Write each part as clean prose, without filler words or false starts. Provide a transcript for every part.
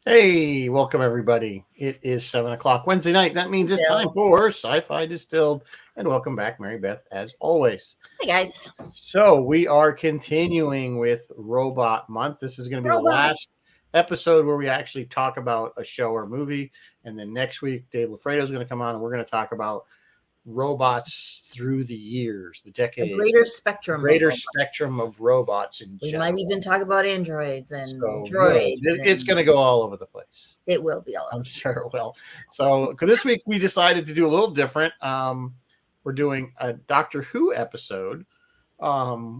Hey, welcome everybody. It is 7 o'clock Wednesday night. That means it's time Bill. for Sci-Fi Distilled. And welcome back, Mary Beth, as always. Hey guys. So we are continuing with Robot Month. This is going to be the Robot. last episode where we actually talk about a show or movie. And then next week, Dave Lafredo is going to come on and we're going to talk about robots through the years, the A decades, greater spectrum. greater Of spectrum of robots in we general. might even talk about androids and So droids. it's going to go all over the place. It will be all I'm over. sure it will. So this week we decided to do a little different. We're doing a Doctor Who episode,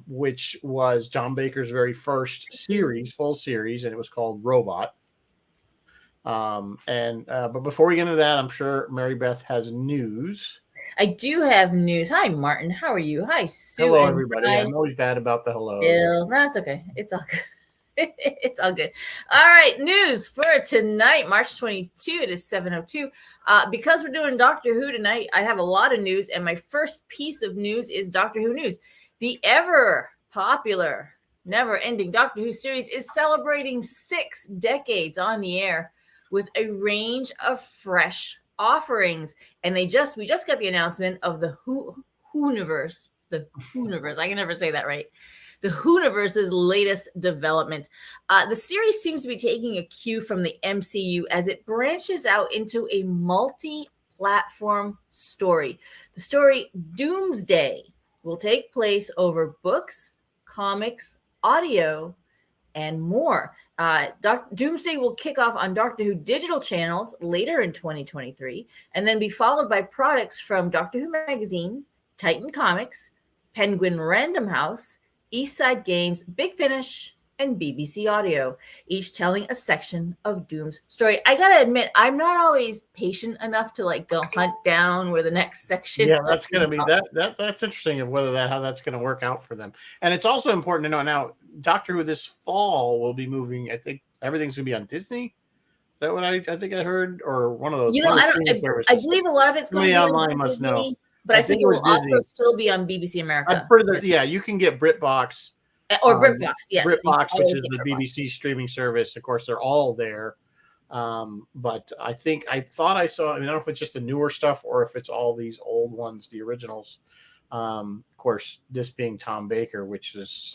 which was John Baker's very first series, full series, and it was called Robot. But before we get into that, I'm sure Mary Beth has news. I do have news. Hi, Martin. How are you? Hi, Sue. Hello, and everybody. hi, I'm always bad about the hellos. Bill. That's okay. It's all good. It's all good. All right, news for tonight, March 22. It is 7:02. Because we're doing Doctor Who tonight, I have a lot of news, and my first piece of news is Doctor Who news. The ever popular, never-ending Doctor Who series is celebrating 6 decades on the air with a range of fresh offerings. And we just got the announcement of the Who-universe. The Who-universe. I can never say that right. The Who-universe's latest development. The series seems to be taking a cue from the MCU as it branches out into a multi-platform story. The story Doomsday will take place over books, comics, audio, and more. Doomsday will kick off on Doctor Who digital channels later in 2023, and then be followed by products from Doctor Who Magazine, Titan Comics, Penguin Random House, Eastside Games, Big Finish, and BBC Audio, each telling a section of Doom's story. I gotta admit, I'm not always patient enough to go hunt down where the next section. Yeah, that's going to be that's interesting of how that's going to work out for them. And it's also important to know now Doctor Who this fall will be moving. I think everything's going to be on Disney. Is that what I think I heard, or one of those? I believe a lot of it's going to be online must Disney, know. but I think it will also still be on BBC America. I've heard that. Yeah, you can get BritBox or BritBox. Yes, BritBox, which is the BBC streaming service. Of course, they're all there. But I thought I saw. I don't know if it's just the newer stuff or if it's all these old ones, the originals. Of course, this being Tom Baker, which is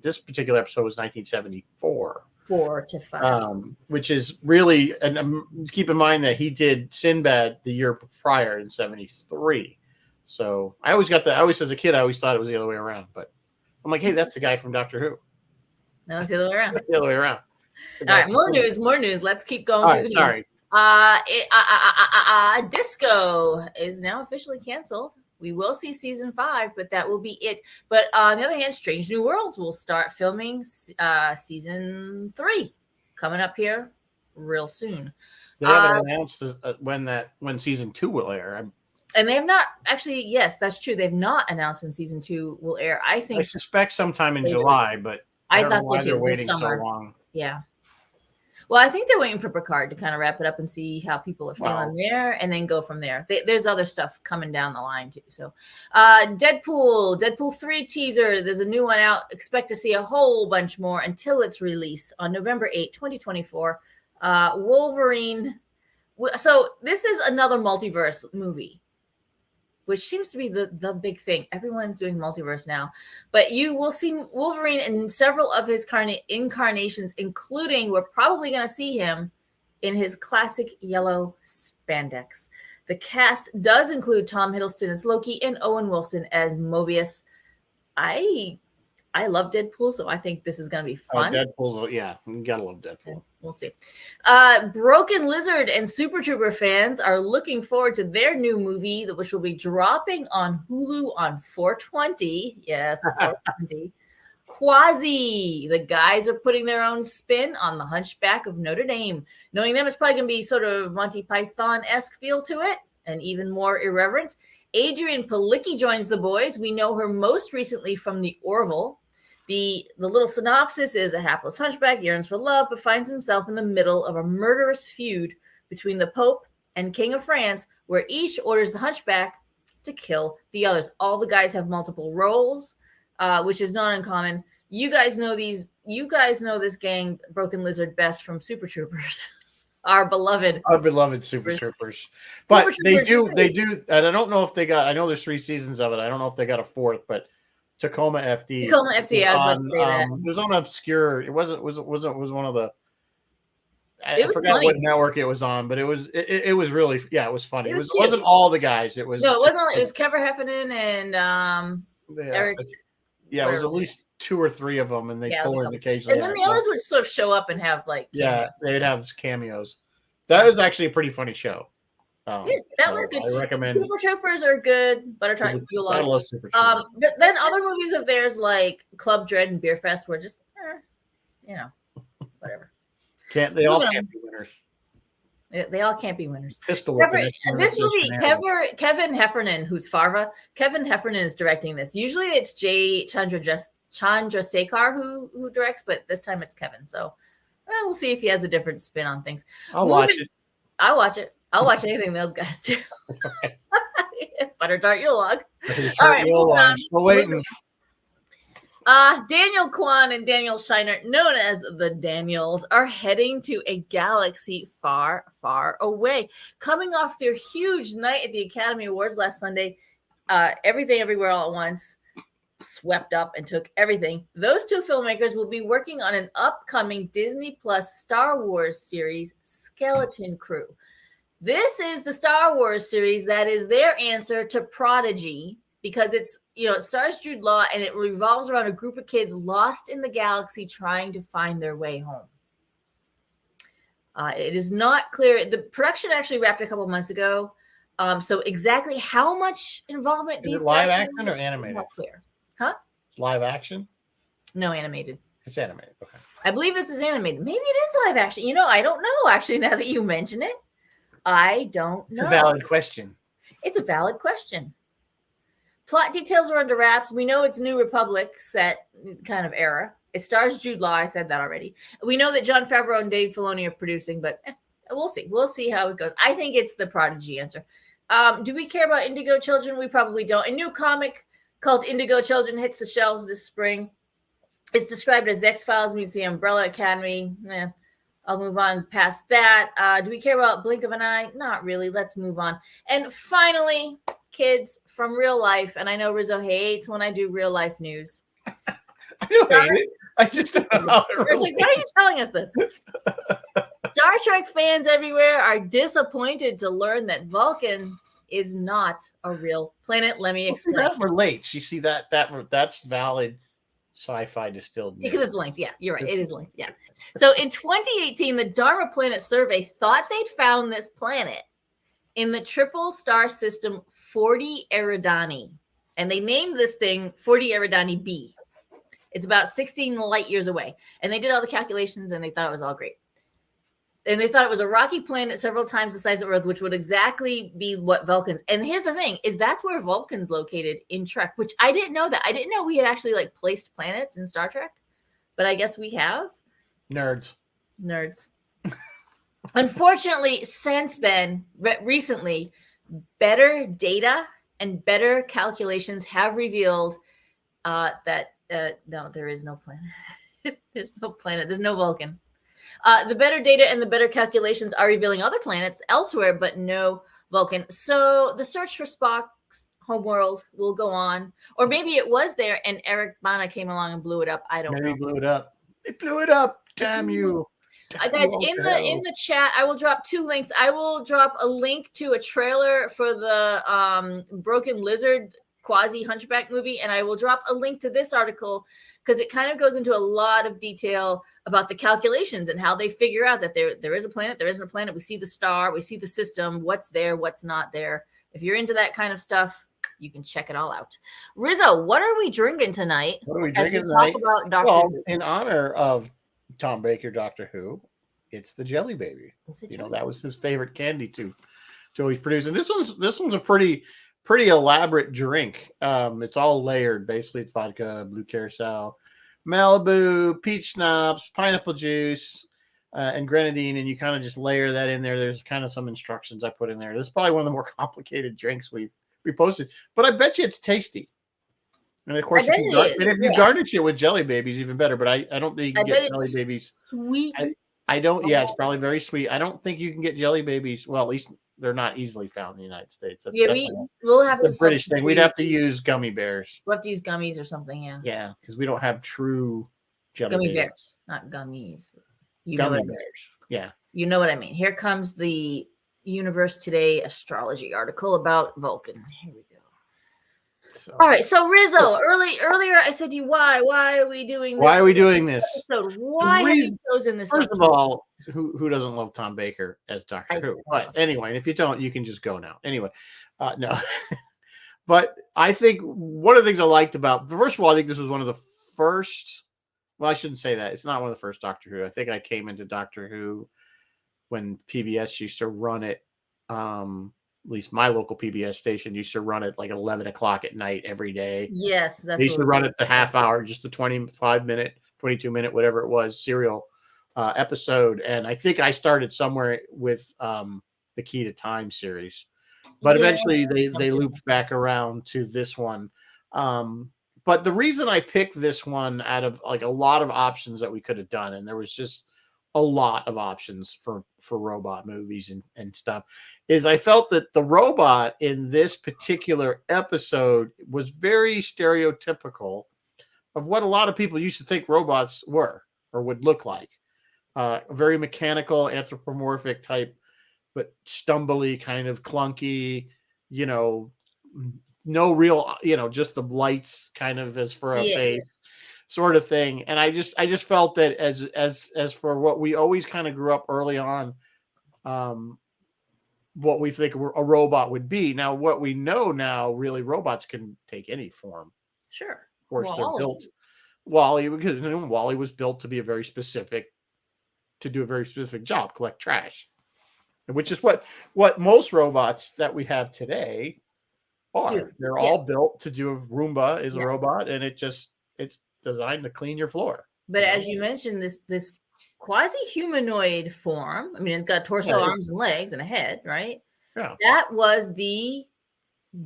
this particular episode was 1974. 4 to 5. Which is really, and keep in mind that he did Sinbad the year prior in 73. So I always as a kid, I always thought it was the other way around, but I'm like, hey, that's the guy from Doctor Who. No, it's the other way around. The other way around. All right, more news. Let's keep going. All right, sorry. Disco is now officially canceled. We will see season 5, but that will be it. But on the other hand, Strange New Worlds will start filming season 3 coming up here real soon. They haven't announced when season 2 will air. And they have not actually. Yes, that's true. They've not announced when season 2 will air. I suspect sometime in July, but I thought so too. They're waiting so long. Yeah. Well, I think they're waiting for Picard to kind of wrap it up and see how people are feeling there, and then go from there. There's other stuff coming down the line too. So, Deadpool 3 teaser. There's a new one out. Expect to see a whole bunch more until its release on November 8, 2024. Wolverine. So this is another multiverse movie, which seems to be the big thing. Everyone's doing multiverse now. But you will see Wolverine in several of his incarnations, including, we're probably going to see him in his classic yellow spandex. The cast does include Tom Hiddleston as Loki and Owen Wilson as Mobius. I love Deadpool, so I think this is going to be fun. Deadpool's, yeah, you gotta love Deadpool. We'll see. Broken Lizard and Super Trooper fans are looking forward to their new movie, which will be dropping on Hulu on 4/20. Yes, 4/20. Quasi. The guys are putting their own spin on the Hunchback of Notre Dame. Knowing them, it's probably going to be sort of Monty Python-esque feel to it, and even more irreverent. Adrian Palicki joins the boys. We know her most recently from The Orville. The little synopsis is: a hapless hunchback yearns for love, but finds himself in the middle of a murderous feud between the Pope and King of France, where each orders the hunchback to kill the others. All the guys have multiple roles, which is not uncommon. You guys know this gang, Broken Lizard, best from Super Troopers. Our beloved. Our beloved Super Troopers. Troopers. But Super Troopers. they do, and I don't know if they got, I know there's 3 seasons of it. I don't know if they got a 4th, but Tacoma FD. Tacoma FD, I was about to say that. It was on obscure, it was one of the, It was forgot funny. what network it was on, but it was really, yeah, it was funny. It was It wasn't all the guys. It was No, it wasn't. It was Kevin Heffernan and Eric. Yeah, it was at least 2 or 3 of them, and they pull in occasionally. And then the others would sort of show up and have like cameos. They'd have cameos. That was actually a pretty funny show. That was good. I recommend. Super Troopers are good, but I try to feel like. Super Troopers. But then other movies of theirs like Club Dread and Beer Fest were just, whatever. They all can't be winners. They all can't be winners. Pistol this movie, Kevin Heffernan, who's Farva, Kevin Heffernan is directing this. Usually it's Jay Chandrasekhar who directs, but this time it's Kevin. So we'll see if he has a different spin on things. I'll watch it. I'll watch it. I'll watch anything those guys do. Butter tart Yule log. All right, moving on. Still waiting. Daniel Kwan and Daniel Scheinert, known as the Daniels, are heading to a galaxy far, far away. Coming off their huge night at the Academy Awards last Sunday, Everything Everywhere All at Once swept up and took everything. Those two filmmakers will be working on an upcoming Disney Plus Star Wars series, Skeleton Crew. This is the Star Wars series that is their answer to Prodigy, because it's, it stars Jude Law and it revolves around a group of kids lost in the galaxy trying to find their way home. It is not clear. The production actually wrapped a couple months ago. So exactly how much involvement is it live action or animated? Not clear. Huh? Live action? No, animated. It's animated. Okay. I believe this is animated. Maybe it is live action. I don't know, actually, now that you mention it. I don't know. It's a valid question. It's a valid question. Plot details are under wraps. We know it's New Republic set kind of era. It stars Jude Law. I said that already. We know that Jon Favreau and Dave Filoni are producing, but we'll see. We'll see how it goes. I think it's the Prodigy answer. Do we care about Indigo Children? We probably don't. A new comic called Indigo Children hits the shelves this spring. It's described as X-Files meets the Umbrella Academy. I'll move on past that. Do we care about Blink of an Eye? Not really. Let's move on. And finally, kids from real life. And I know Rizzo hates when I do real life news. I don't hate it. I just don't know how to relate. Why are you telling us this? Star Trek fans everywhere are disappointed to learn that Vulcan is not a real planet. Let me explain. That relates. You see that's valid sci-fi distilled news. Because it's linked. Yeah, you're right. It is linked. Yeah. So in 2018, the Dharma Planet Survey thought they'd found this planet in the triple star system 40 Eridani. And they named this thing 40 Eridani B. It's about 16 light years away. And they did all the calculations and they thought it was all great. And they thought it was a rocky planet several times the size of Earth, which would exactly be what Vulcan's. And here's the thing, is that's where Vulcan's located in Trek, which I didn't know that. I didn't know we had actually placed planets in Star Trek, but I guess we have. Nerds. Unfortunately, since then, recently, better data and better calculations have revealed that no, there is no planet. There's no planet. There's no Vulcan. The better data and the better calculations are revealing other planets elsewhere, but no Vulcan. So the search for Spock's homeworld will go on. Or maybe it was there and Eric Bana came along and blew it up. I don't know. Maybe blew it up. They blew it up. Damn you. Guys, in the chat, I will drop 2 links. I will drop a link to a trailer for the Broken Lizard quasi Hunchback movie, and I will drop a link to this article because it kind of goes into a lot of detail about the calculations and how they figure out that there is a planet, there isn't a planet. We see the star, we see the system, what's there, what's not there. If you're into that kind of stuff, you can check it all out. Rizzo, what are we drinking tonight? What are we drinking tonight? Talk about Doctor Who? In honor of Tom Baker, Doctor Who, it's the Jelly Baby. That was his favorite candy to always produce. And this one's a pretty elaborate drink. It's all layered. Basically, it's vodka, blue curacao, Malibu, peach schnapps, pineapple juice, and grenadine, and you kind of just layer that in there. There's kind of some instructions I put in there. This is probably one of the more complicated drinks we posted, but I bet you it's tasty. And of course, if you garnish it with Jelly Babies, even better. But I don't think you can get Jelly Babies sweet I don't. Yeah, it's probably very sweet. I don't think you can get jelly babies. Well, at least they're not easily found in the United States. That's Yeah, definitely we'll have the to British thing. We'd substitute. have to use gummy bears. We'll have to use gummies or something. Yeah. Yeah, because we don't have true jelly Gummy babies. bears, not gummies. You know Gummy what I mean. bears. Yeah. You know what I mean. Here comes the Universe Today astrology article about Vulcan. Here we go. So, All right. So Rizzo, earlier I said to you, why are we doing this? why are we doing this? episode? Why have you chosen this? First of all, who doesn't love Tom Baker as Doctor Who? do. But anyway, and if you don't, you can just go now. Anyway, no. But I think one of the things I liked about, first of all, I think this was one of the first. Well, I shouldn't say that. It's not one of the first Doctor Who. I think I came into Doctor Who when PBS used to run it. At least my local PBS station used to run it like 11 o'clock at night every day. Yes, that's they used to run it the half hour, just the 25-minute, 22-minute, whatever it was, serial episode. And I think I started somewhere with the Key to Time series, but eventually they looped back around to this one. But the reason I picked this one out of like a lot of options that we could have done, and there was just a lot of options for robot movies and stuff, is I felt that the robot in this particular episode was very stereotypical of what a lot of people used to think robots were or would look like. Very mechanical, anthropomorphic type, but stumbly, kind of clunky, no real, just the lights kind of as for a face sort of thing. And I just felt that as for what we always kind of grew up early on, what we think a robot would be. Now, what we know now, really, robots can take any form. Sure. Of course, they're built. Wally, because Wally was built to do a very specific job, collect trash, which is what most robots that we have today are. They're all built to do. Roomba is a robot, and it's designed to clean your floor. But as you mentioned, this quasi-humanoid form, I mean, it's got torso, arms, and legs, and a head, right? Yeah. That was the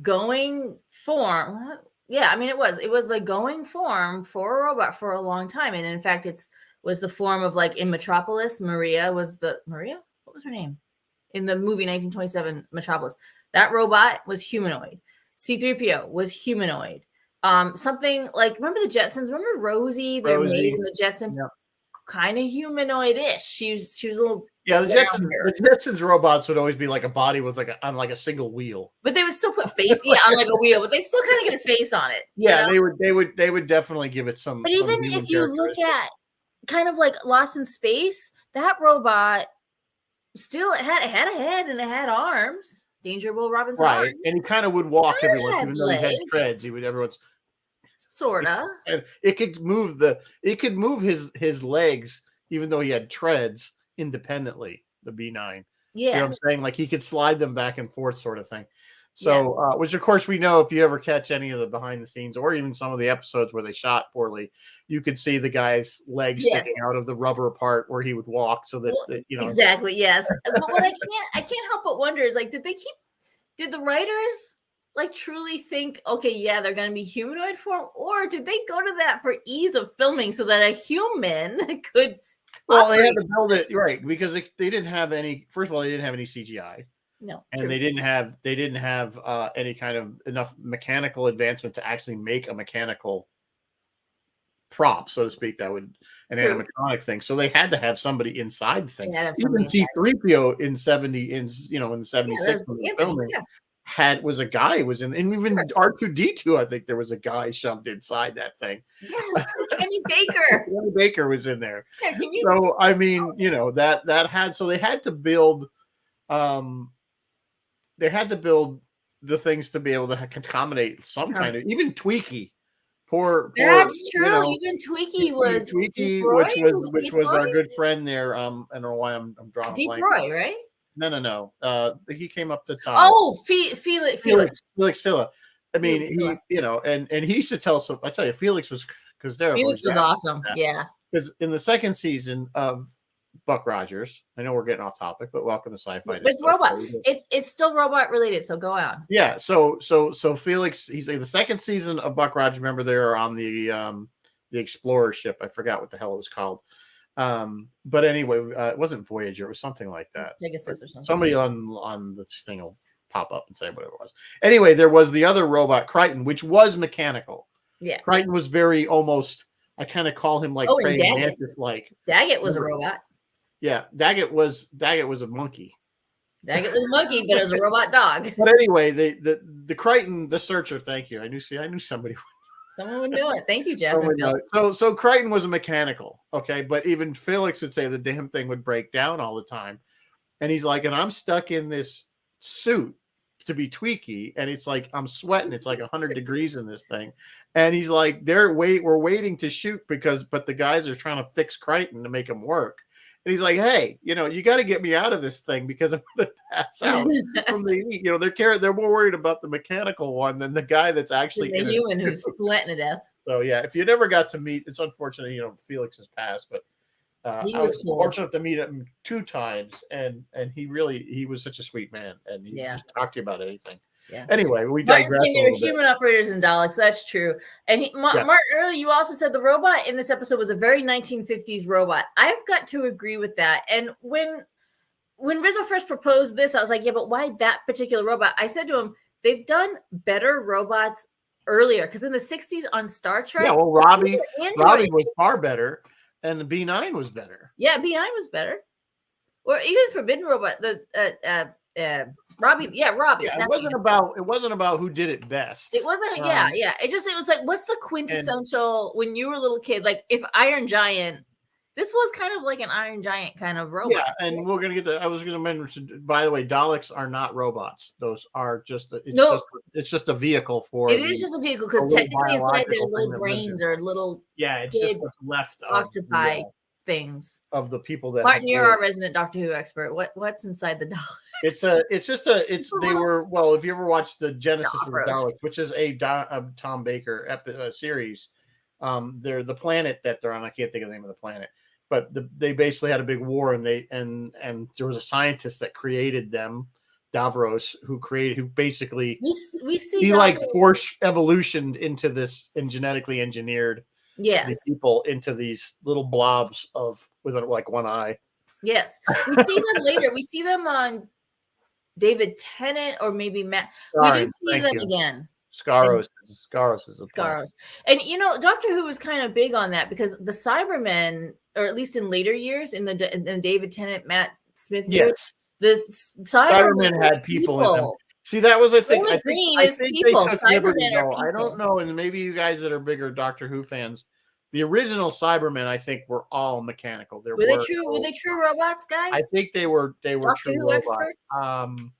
going form. Yeah, I mean, it was the going form for a robot for a long time. And in fact, was the form of, like, in Metropolis, Maria? What was her name? In the movie 1927 Metropolis. That robot was humanoid. C-3PO was humanoid. Something like, remember the Jetsons? Remember Rosie? They're made in the Jetson. Yep. Kind of humanoid-ish. She was a little. Yeah, the Jetsons robots would always be like a body with on a single wheel. But they would still put face on like a wheel, but they still kind of get a face on it. Yeah, they would definitely give it some. But even if you look at kind of like Lost in Space, that robot still had a head and it had arms. Danger Will Robinson, right? And he kind of would walk everywhere, even though he had treads. He would sorta. It could move his legs, even though he had treads independently. The B9. Yeah, you know what I'm saying? Like he could slide them back and forth, sort of thing. So, which of course we know if you ever catch any of the behind the scenes or even some of the episodes where they shot poorly, you could see the guy's legs sticking out of the rubber part where he would walk. So that exactly, yes. But what I can't help but wonder is, like, did the writers like truly think, okay, yeah, they're going to be humanoid form, or did they go to that for ease of filming so that a human could? Well, they had to build it right because they didn't have any. First of all, they didn't have any CGI. No, and they didn't have any kind of enough mechanical advancement to actually make a mechanical prop, so to speak, that would an animatronic thing. So they had to have somebody inside the thing. Even C-3PO in the 76 when they were filming was a guy was in, and even R2-D2, I think there was a guy shoved inside that thing. Yes, Kenny Baker. Kenny Baker was in there. Yeah, so I mean, that had, so they had to build the things to be able to accommodate some kind of, even Tweaky. That's true. Even Tweaky was Tweaky, which was our good friend there. I don't know why I'm drawing Deep Roy, right? No. He came up to top. Oh, Felix Silla. I mean, he, and he used to tell some. I tell you, Felix was Felix was awesome. Yeah, because in the second season of Buck Rogers, I know we're getting off topic, but welcome to Sci-Fi. It's robot. It's still robot related, so go on. Yeah, so Felix, he's like the second season of Buck Rogers. Remember, they're on the Explorer ship. I forgot what the hell it was called. But anyway, it wasn't Voyager. It was something like that. Pegasus or something. Somebody on this thing will pop up and say whatever it was. Anyway, there was the other robot, Crichton, which was mechanical. Yeah. Crichton was very almost. I kind of call him like praying mantis like. Daggett was a robot. Yeah, Daggett was a monkey. Daggett was a monkey, but it was a robot dog. But anyway, the Crichton, the searcher. Thank you. I knew somebody. Someone would know it. Thank you, Jeff. So Crichton was a mechanical, okay, but even Felix would say the damn thing would break down all the time, and he's like, and I'm stuck in this suit to be tweaky, and it's like I'm sweating. It's like 100 degrees in this thing, and he's like, we're waiting to shoot but the guys are trying to fix Crichton to make him work. And he's like, hey, you got to get me out of this thing because I'm going to pass out from the heat. They're more worried about the mechanical one than the guy that's actually the human who's sweating to death. So yeah, if you never got to meet, it's unfortunate, Felix has passed, but I was fortunate to meet him 2 times, and he was such a sweet man, and he just talked to you about anything. Yeah. Anyway, we digress. There were human operators and Daleks. That's true. And Martin, earlier you also said the robot in this episode was a very 1950s robot. I've got to agree with that. And when Rizzo first proposed this, I was like, yeah, but why that particular robot? I said to him, they've done better robots earlier, because in the 60s on Star Trek, yeah, well, Robbie was far better, and the B9 was better. Yeah, B9 was better, or even Forbidden Robot. Robbie. Yeah, it wasn't about who did it best. It wasn't. Yeah. It was like, what's the quintessential when you were a little kid? Like if Iron Giant. This was kind of like an Iron Giant kind of robot. Yeah, and we're gonna get I was gonna mention. By the way, Daleks are not robots. Those are just. It's just a vehicle for. It is just a vehicle because technically inside their little brains or little. Yeah, it's just what's left octopi things of the people that. Martin, you're our resident Doctor Who expert. What's inside the Daleks? They were if you ever watched the Genesis of the Daleks, which is a Tom Baker series, they're the planet that they're on. I can't think of the name of the planet. But they basically had a big war, and there was a scientist that created them, Davros, who basically he like force evolutioned into this and genetically engineered these people into these little blobs with like one eye. Yes, we see them later. We see them on David Tennant or maybe Matt. We do see them again. Scaros is the Scaros. And Doctor Who was kind of big on that because the Cybermen, or at least in later years, in the David Tennant, Matt Smith years, the Cybermen had people in them. See, that was a thing. I think people. They took liberty. I don't know, and maybe you guys that are bigger Doctor Who fans, the original Cybermen, I think, were all mechanical. Were they true robots, guys? I think they were Doctor true Who robots. Experts?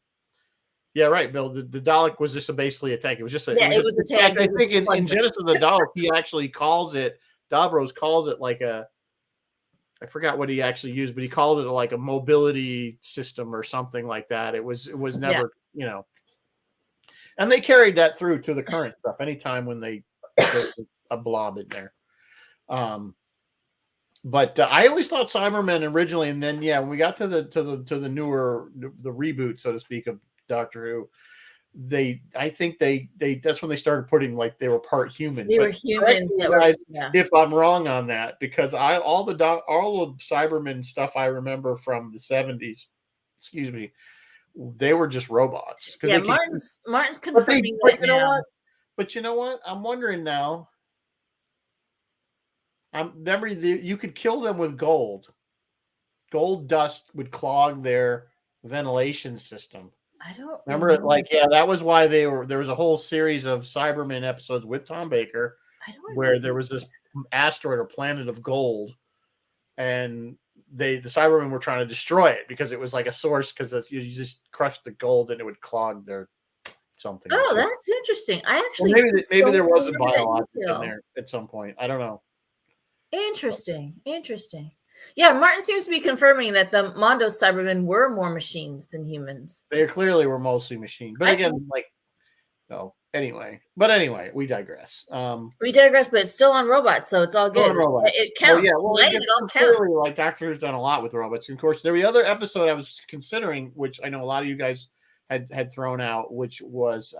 Yeah, right, Bill. The Dalek was just basically a tank. It was just it was a tank. I think in Genesis of the Dalek, he actually calls it. Davros calls it like I forgot what he actually used, but he called it like a mobility system or something like that. It was never, and they carried that through to the current stuff. Anytime when they put a blob in there. But I always thought Cybermen originally, and then when we got to the newer the reboot, so to speak, of Doctor Who, I think they that's when they started putting like they were part human. They were humans. If I'm wrong on that, because all the Cybermen stuff I remember from the 70s, excuse me, they were just robots. Yeah, Martin's confirming that now. But you know what? I'm wondering now. Remember, you could kill them with gold. Gold dust would clog their ventilation system. I don't remember it. Like, that was why there was a whole series of Cybermen episodes with Tom Baker, where there was this asteroid or planet of gold, and the Cybermen were trying to destroy it because it was like a source, because you just crushed the gold and it would clog their something. Oh, that's interesting. I actually maybe there was a biologic in there at some point. I don't know. Interesting. Yeah, Martin seems to be confirming that the Mondos Cybermen were more machines than humans. They clearly were mostly machines. But again, anyway, we digress. But it's still on robots, so it's all good. It counts. It all counts. Clearly, like Doctor Who's done a lot with robots. And of course, there was the other episode I was considering, which I know a lot of you guys had thrown out, which was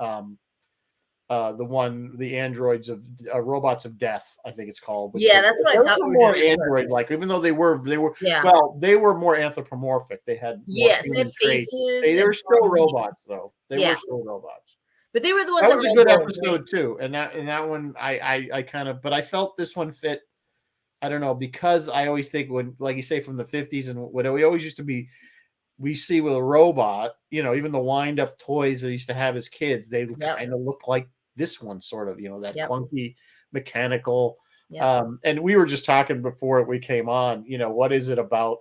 the androids of robots of death, I think it's called. Yeah, that's what I thought. Were more android like, even though they were yeah. Well, they were more anthropomorphic. They had more they had faces. They were still robots though. They were still robots. But they were the ones that was a good episode right? too. And that one I kind of, but I felt this one fit. I don't know, because I always think when, like you say, from the 50s and what we always used to be, we see with a robot, even the wind up toys they used to have as kids, they kind of look like this one, sort of, that clunky mechanical. And we were just talking before we came on, what is it about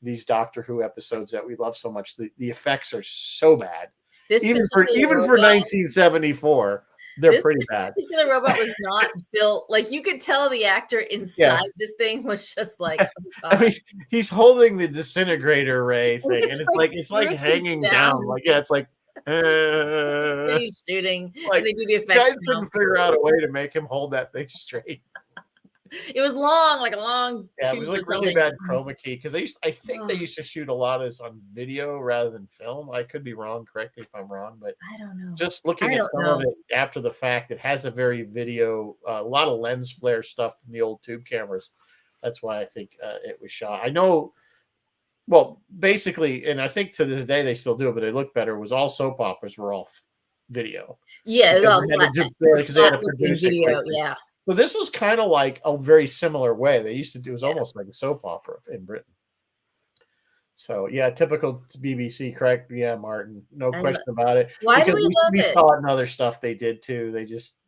these Doctor Who episodes that we love so much? The effects are so bad. Even for 1974, they're pretty bad. This particular robot was not built like, you could tell the actor inside this thing was just like, oh, I mean, he's holding the disintegrator ray thing, and it's like hanging down. Like, it's like he's shooting. Like, and they do the effects. Guys couldn't figure out a way to make him hold that thing straight. It was long, like a long. Yeah, it was like really bad chroma key, because I think they used to shoot a lot of this on video rather than film. I could be wrong. Correct me if I'm wrong, but I don't know. Just looking at some of it after the fact, it has a very video, a lot of lens flare stuff from the old tube cameras. That's why I think it was shot. I know. Well, basically, and I think to this day they still do it, but they look better. Was all soap operas were all video. Yeah, because they had to produce video. Yeah. So this was kind of like a very similar way. They used to do, it was almost like a soap opera in Britain. So yeah, typical BBC, correct? Yeah, Martin, no question about it. Why do we love it? We saw it in other stuff they did too.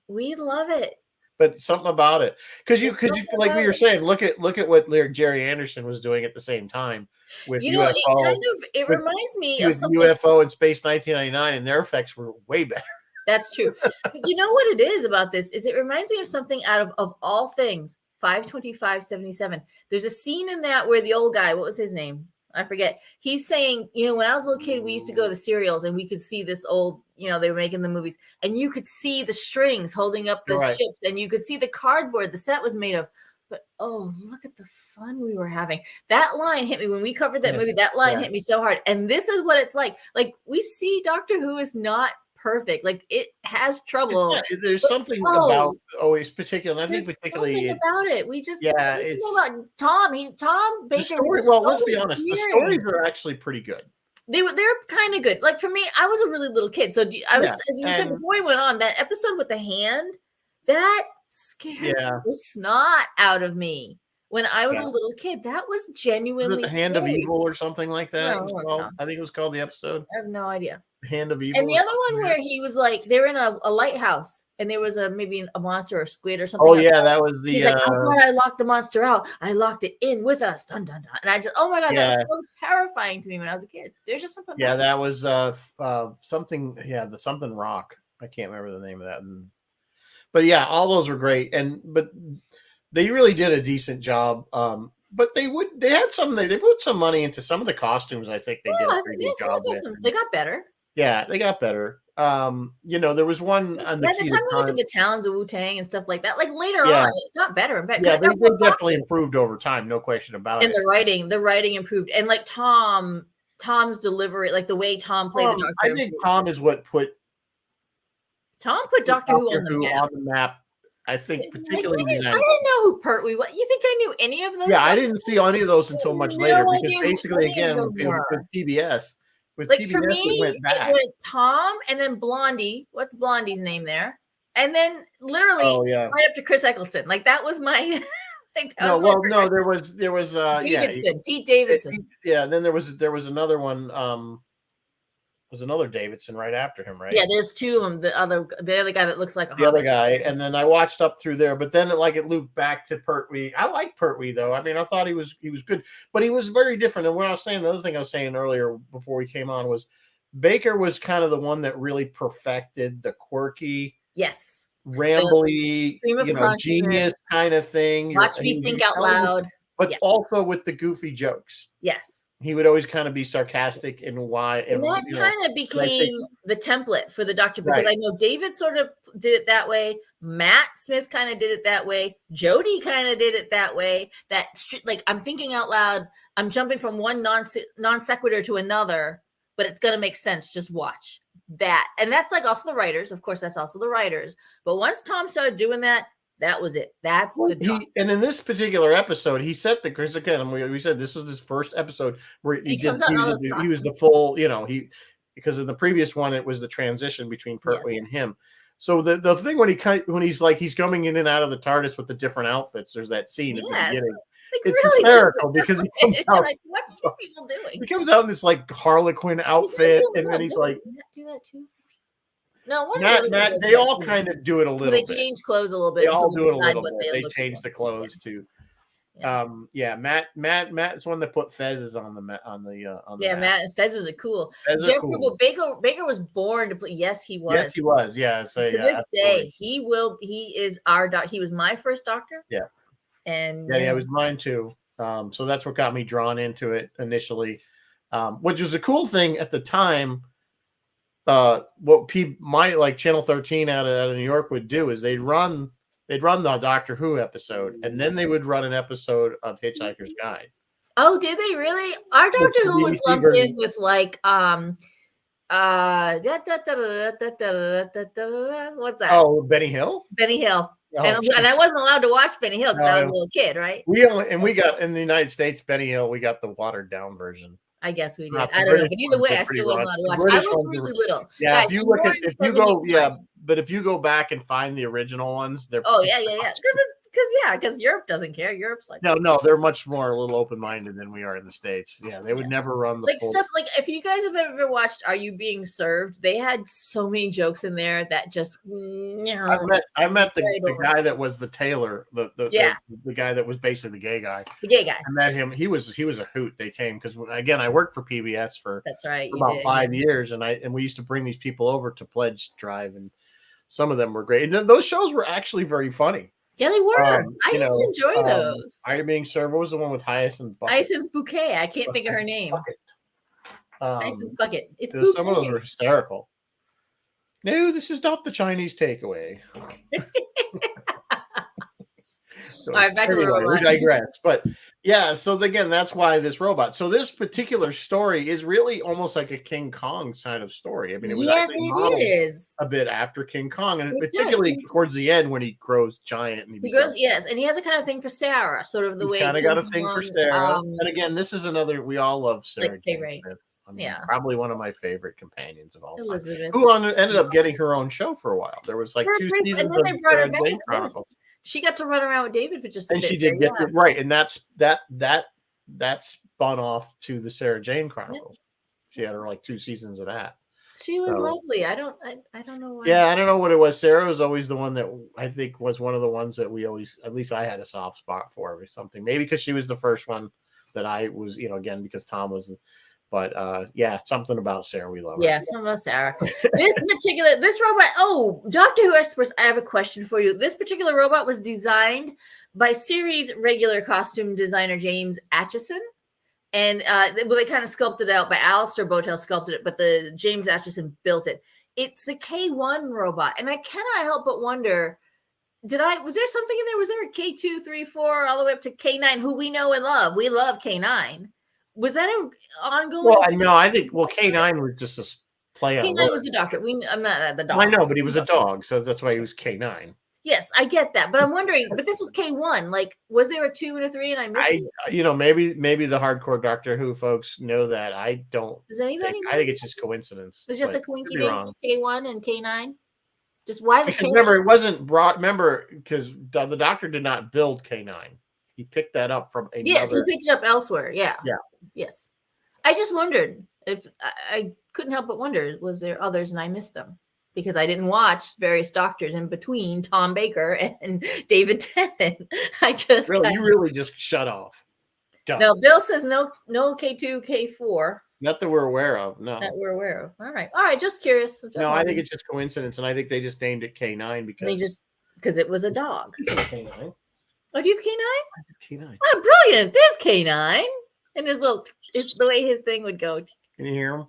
We love it. But something about it, because you like we were saying, look at what Jerry Anderson was doing at the same time with UFO. It reminds me of UFO and Space 1999, and their effects were way better. That's true. You know what it is about this is it reminds me of something out of all things, 525-77. There's a scene in that where the old guy, what was his name? I forget. He's saying, when I was a little kid, we used to go to the serials and we could see this old, they were making the movies, and you could see the strings holding up the ships, and you could see the cardboard the set was made of. But oh, look at the fun we were having. That line hit me when we covered that movie. That line hit me so hard. And this is what it's like. Like, we see Doctor Who is not perfect. Like, it has trouble. Yeah, there's something about always particular. And I think particularly about it. We just it's about Tom Baker. Well, let's be honest. The stories are actually pretty good. They're kind of good. Like, for me, I was a really little kid, so I was, as you said before we went on, that episode with the hand, that scared the snot out of me. When I was a little kid, that was genuinely the Hand of Evil or something like that. I think it was called the episode. I have no idea. Hand of Evil. And the other one where he was like, they're in a lighthouse, and there was maybe a monster or a squid or something. Oh yeah, that was the. He's like, I thought I locked the monster out. I locked it in with us. Dun dun dun. And I just, oh my god, that was so terrifying to me when I was a kid. There's just something. Yeah, that was something. Yeah, the something rock. I can't remember the name of that. But yeah, all those were great, but they really did a decent job. But they had they put some money into some of the costumes. I think they did a pretty good job. They got better. Yeah, they got better. There was one on the. By the time we went to the Talons of Wu-Tang and stuff like that, like later on, it got better and better. Yeah, they definitely improved over time, no question about it. And the writing improved, and like Tom's delivery, like the way Tom played the Doctor. I think Tom is what put Doctor Who on the map. I think particularly I didn't know who Pertwee was. You think I knew any of those? Yeah, I didn't see any of those until much later, because basically, again, with PBS. With PBS, for me, it went back. It went Tom and then Blondie. What's Blondie's name there? And then literally right up to Chris Eccleston. Like, that was my. There was Davidson, Pete Davidson. Then there was another one. Was another Davidson right after him, right? Yeah, there's two of them. The other guy that looks like other guy, and then I watched up through there, but then it looped back to Pertwee. I like Pertwee though. I mean, I thought he was good, but he was very different. And what I was saying, the other thing I was saying earlier before we came on was Baker was kind of the one that really perfected the quirky, rambly, genius kind of thing. Watch me think out loud, but also with the goofy jokes. Yes. He would always kind of be sarcastic and that kind of became the template for the Doctor, because I know David sort of did it that way. Matt Smith kind of did it that way. Jodie kind of did it that way. That, like, I'm thinking out loud. I'm jumping from one non sequitur to another, but it's going to make sense. Just watch. that. And that's like also the writers. Of course, that's also the writers. But once Tom started doing that, that was it. That's Well, the Doctor. and in this particular episode, he set the because again we said this was his first episode where He comes out in all those he was the costumes. full, he because of the previous one, it was the transition between Pertwee Yes. and him. So the thing when he's like he's coming in and out of the TARDIS with the different outfits, there's that scene at the Yes. beginning. Like, It's really hysterical good. because he comes out. Like, what are people doing? He comes out in this like Harlequin outfit, and then he's like, Matt do that too. No, one Matt, of the other they does all that too. kind of do it a little They bit. change clothes a little bit. They all until do it a decide little what bit. They look change for. the clothes too. Yeah. Matt's one that put fezzes on the Yeah, map. Matt and Fezzes are cool. Fezzes are Jeffrey, cool. well, Baker was born to play. Yes, he was. Yes, he was. Yeah, so, To yeah, this day, absolutely. he is our doctor. He was my first doctor. Yeah. And Yeah, it was mine too. So that's what got me drawn into it initially, which was a cool thing at the time. What like Channel 13 out of New York would do is they'd run the Doctor Who episode, and then they would run an episode of Hitchhiker's Guide. Oh, did they really? Our Doctor Who was BBC lumped version. in with like what's that? Oh, Benny Hill. Benny Hill. Oh, And I wasn't allowed to watch Benny Hill because I was a No. little kid, right? we got in the United States Benny Hill. We got the watered down version. I guess we did. Not the I don't know, British but either ones way, were I pretty still wasn't rough. allowed to The watch. I British was ones really were- little. Yeah, Guys, if you go back and find the original ones, they're Oh yeah. Because Europe doesn't care. Europe's like no, they're much more a little open minded than we are in the States. Yeah, they would never run the like full. stuff like if you guys have ever watched Are You Being Served, they had so many jokes in there that just I met the Very guy that was the tailor, the guy that was basically the gay guy. the gay guy. I met him. He was a hoot. They came because again, I worked for PBS for That's right. you about did. 5 years, and we used to bring these people over to Pledge Drive, and some of them were great. And those shows were actually very funny. Yeah, they were. I you used to enjoy those. Are You Being Served? What was the one with Hyacinth Bucket? Hyacinth Bouquet. I can't think of her name. Bucket. Hyacinth Bucket. It's Some of those Bouquet. were hysterical. No, this is not the Chinese takeaway. All right, back to the anyway, we robot. digress. But yeah, so again, that's why this robot. So this particular story is really almost like a King Kong kind of story. I mean, it was Yes, actually it modeled is. a bit after King Kong, and It particularly does. towards the end when he grows giant and He becomes, goes, yes, and he has a kind of thing for Sarah, sort of the he's way. kind of got a King thing for Kong, Sarah. And again, this is another we all love Sarah Like Jane favorite. Smith. I mean, Yeah. probably one of my favorite companions of all time. Elizabeth. Who ended up getting her own show for a while. There was like 2 seasons and then of they brought her Sarah back. Jane Yes. Chronicles. She got to run around with David for just a And bit. she did there, get yeah. right, and that spun off to the Sarah Jane Chronicles. She had her like 2 seasons of that. She was So- lovely. I don't know why. Yeah, I don't know what it was. Sarah was always the one that I think was one of the ones that we always, at least I had a soft spot for or something. Maybe because she was the first one that I was, again, because Tom was. But yeah, something about Sarah we love. Yeah, some of Sarah. This robot. Oh, Doctor Who experts, I have a question for you. This particular robot was designed by series regular costume designer James Acheson, and they kind of sculpted it out. By Alistair Botel sculpted it, but the James Acheson built it. It's the K1 robot, and I cannot help but wonder. Was there something in there? Was there a K2, 3, 4, all the way up to K9, who we know and love? We love K9. Was that an ongoing? Well, no, I think K9 was just a play on K9 was words. the doctor. I'm not the dog. I know, but he was a dog, so that's why he was K9. Yes, I get that, but I'm wondering. But this was K1. Like, was there a 2 and a 3, and I missed it? Maybe the hardcore Doctor Who folks know that. I don't. Does anybody know? I think it's just coincidence. It's just a but coinky could be wrong. K1 and K9. Just why the Because K9? remember, it wasn't brought. Remember, because the Doctor did not build K9. He picked that up from another. Yes, he picked it up elsewhere. Yeah. Yeah. Yes. I just wondered if I couldn't help but wonder, was there others and I missed them? Because I didn't watch various doctors in between Tom Baker and David Tennant. I just You really just shut off. Done. No, Bill says no K2, K4 Not that we're aware of. No. that we're aware of. All right. Just curious. No, I think it's just coincidence, and I think they just named it K9 because it was a dog. K9. Oh, do you have K9? K9. Oh, brilliant. There's K9. And it's the way his thing would go. Can you hear him?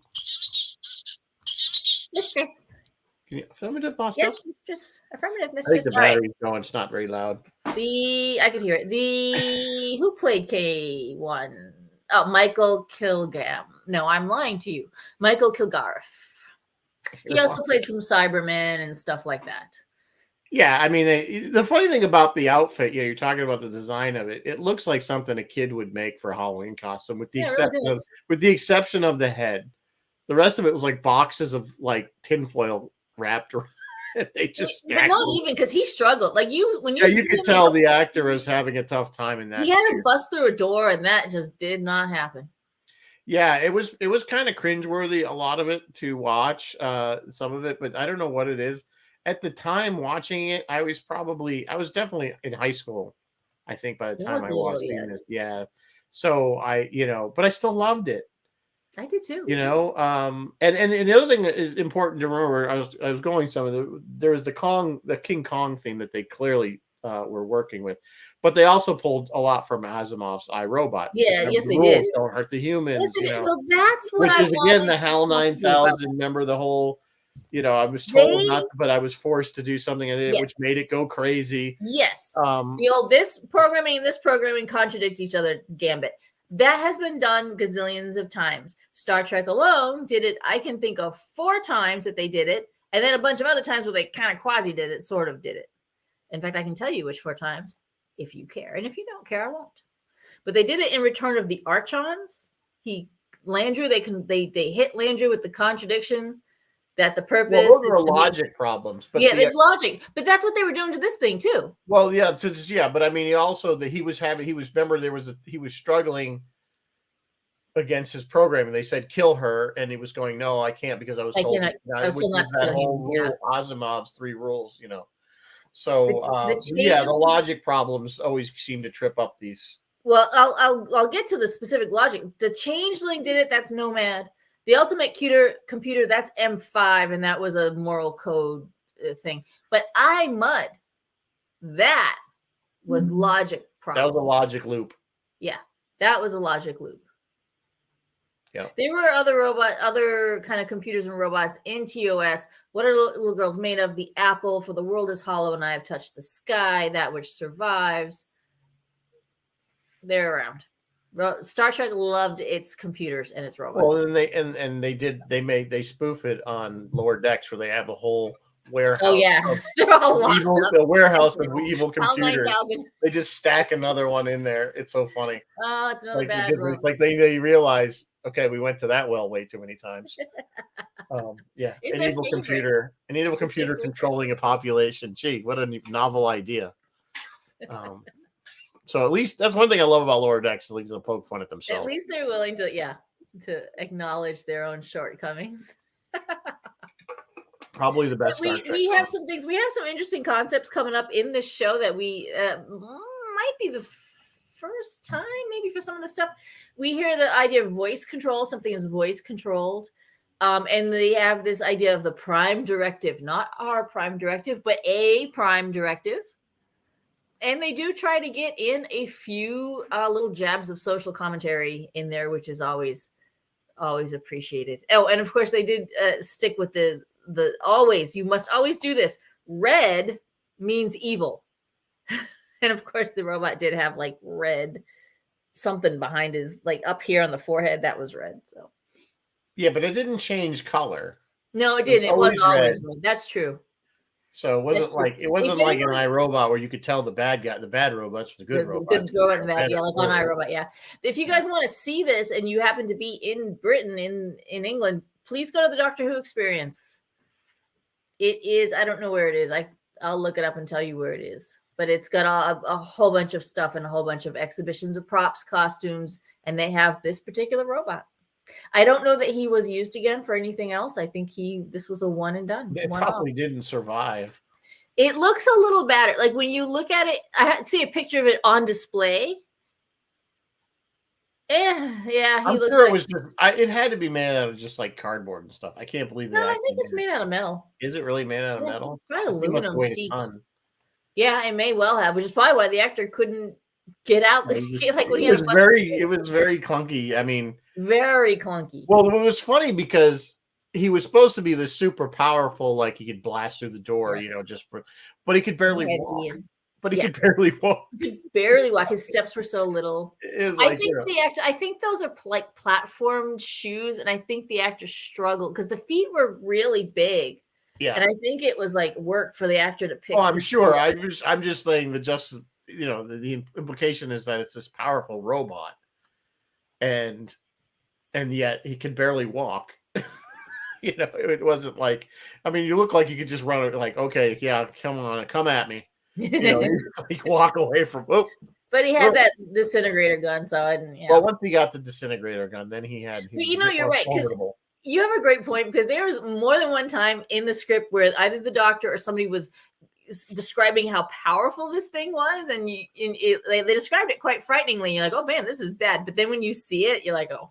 Mistress. Affirmative, boss. Yes, mistress. Affirmative, I think mistress. the All right. battery's going. It's not very loud. I could hear it. Who played K1? Oh, Michael Kilgam. No, I'm lying to you. Michael Kilgareth. He also played some Cybermen and stuff like that. Yeah, I mean, the funny thing about the outfit, you're talking about the design of it. It looks like something a kid would make for a Halloween costume, with the exception of the head. The rest of it was like boxes of like tinfoil wrapped around. They just but not even, because he struggled. Like you could tell the actor was having a tough time in that. He had to bust through a door, and that just did not happen. Yeah, it was kind of cringeworthy, a lot of it, to watch, some of it, but I don't know what it is. At the time watching it, I was definitely in high school, I think, by the time I was seeing this. Yeah. So but I still loved it. I did too. And the other thing that is important to remember, I was going there was the King Kong theme that they clearly were working with, but they also pulled a lot from Asimov's I, Robot. Yeah, yes, they did. Don't hurt the humans. So that's what which is again the HAL 9000. Remember the whole, I was told not to, but I was forced to do something, which made it go crazy. Yes. This programming contradict each other gambit. That has been done gazillions of times. Star Trek alone did it, I can think of 4 times that they did it, and then a bunch of other times where they kind of quasi did it, sort of did it. In fact, I can tell you which 4 times, if you care. And if you don't care, I won't. But they did it in Return of the Archons. Landru, they hit Landru with the contradiction that the purpose. Well, those are logic problems. But it's logic. But that's what they were doing to this thing too. Well, yeah, but I mean, he was struggling against his programming. They said kill her, and he was going, no, I can't, because I was told that whole rule, Asimov's 3 rules, So the logic problems always seem to trip up these. Well, I'll get to the specific logic. The Changeling did it. That's Nomad. The Ultimate Computer, that's M5, and that was a moral code thing. But iMud, that was logic problem. That was a logic loop. Yeah, that was a logic loop. Yeah. There were other kind of computers and robots in TOS. What are little girls made of? The apple, for the world is hollow and I have touched the sky, that which survives. They're around. Star Trek loved its computers and its robots. Well, and they spoof it on Lower Decks, where they have a whole warehouse. Oh yeah, they're all locked up. The warehouse of evil computers. They just stack another one in there. It's so funny. Oh, it's another bad one. It's like they realize, okay, we went to that well way too many times. Yeah, an evil computer controlling a population. Gee, what a novel idea. So at least that's one thing I love about Lower Decks. At least they'll poke fun at themselves. At least they're willing to acknowledge their own shortcomings. Probably the best. We have some things. We have some interesting concepts coming up in this show that we might be the first time, maybe, for some of the stuff. We hear the idea of voice control. Something is voice controlled. And they have this idea of the prime directive, not our prime directive, but a prime directive. And they do try to get in a few little jabs of social commentary in there, which is always appreciated. Oh, and of course they did stick with the you must always do this. Red means evil. And of course the robot did have like red something behind his, like up here on the forehead, that was red. So yeah, but it didn't change color. No, it didn't. It was always red. That's true. So it wasn't like an iRobot where you could tell the bad robots from the good robots. Good robot and bad, like on iRobot, yeah. If you guys want to see this and you happen to be in Britain, in England, please go to the Doctor Who Experience. It is, I don't know where it is. I'll look it up and tell you where it is. But it's got a whole bunch of stuff and a whole bunch of exhibitions of props, costumes, and they have this particular robot. I don't know that he was used again for anything else. I think this was a one and done. It probably didn't survive. It looks a little battered. Like when you look at it, I see a picture of it on display. Yeah, I'm looks sure like it had to be made out of just like cardboard and stuff. I can't believe that. No, I think it's made out of metal. Is it really made out of metal? Probably aluminum sheets. Yeah, it may well have, which is probably why the actor couldn't get out. It was very clunky. I mean, very clunky. Well, it was funny because he was supposed to be this super powerful, like he could blast through the door, but he could barely walk. but he Yeah. could barely walk. He could barely walk. His steps were so little. It was I like, think I think those are like platform shoes, and I think the actor struggled because the feet were really big, yeah. and I think it was like work for the actor to pick. Oh, I'm the sure. feet. I'm just saying the implication is that it's this powerful robot, and yet he could barely walk. It wasn't like, I mean, you look like you could just run it, like, okay, yeah, come on, come at me. You like walk away from. Oh, But he had that disintegrator gun, so I didn't. well, once he got the disintegrator gun, then he But was you know, a bit you're more right, because formidable. you have a great point, because there was more than one time in the script where either the doctor or somebody was describing how powerful this thing was, and they described it quite frighteningly. You're like, oh man, this is bad. But then when you see it, you're like, oh.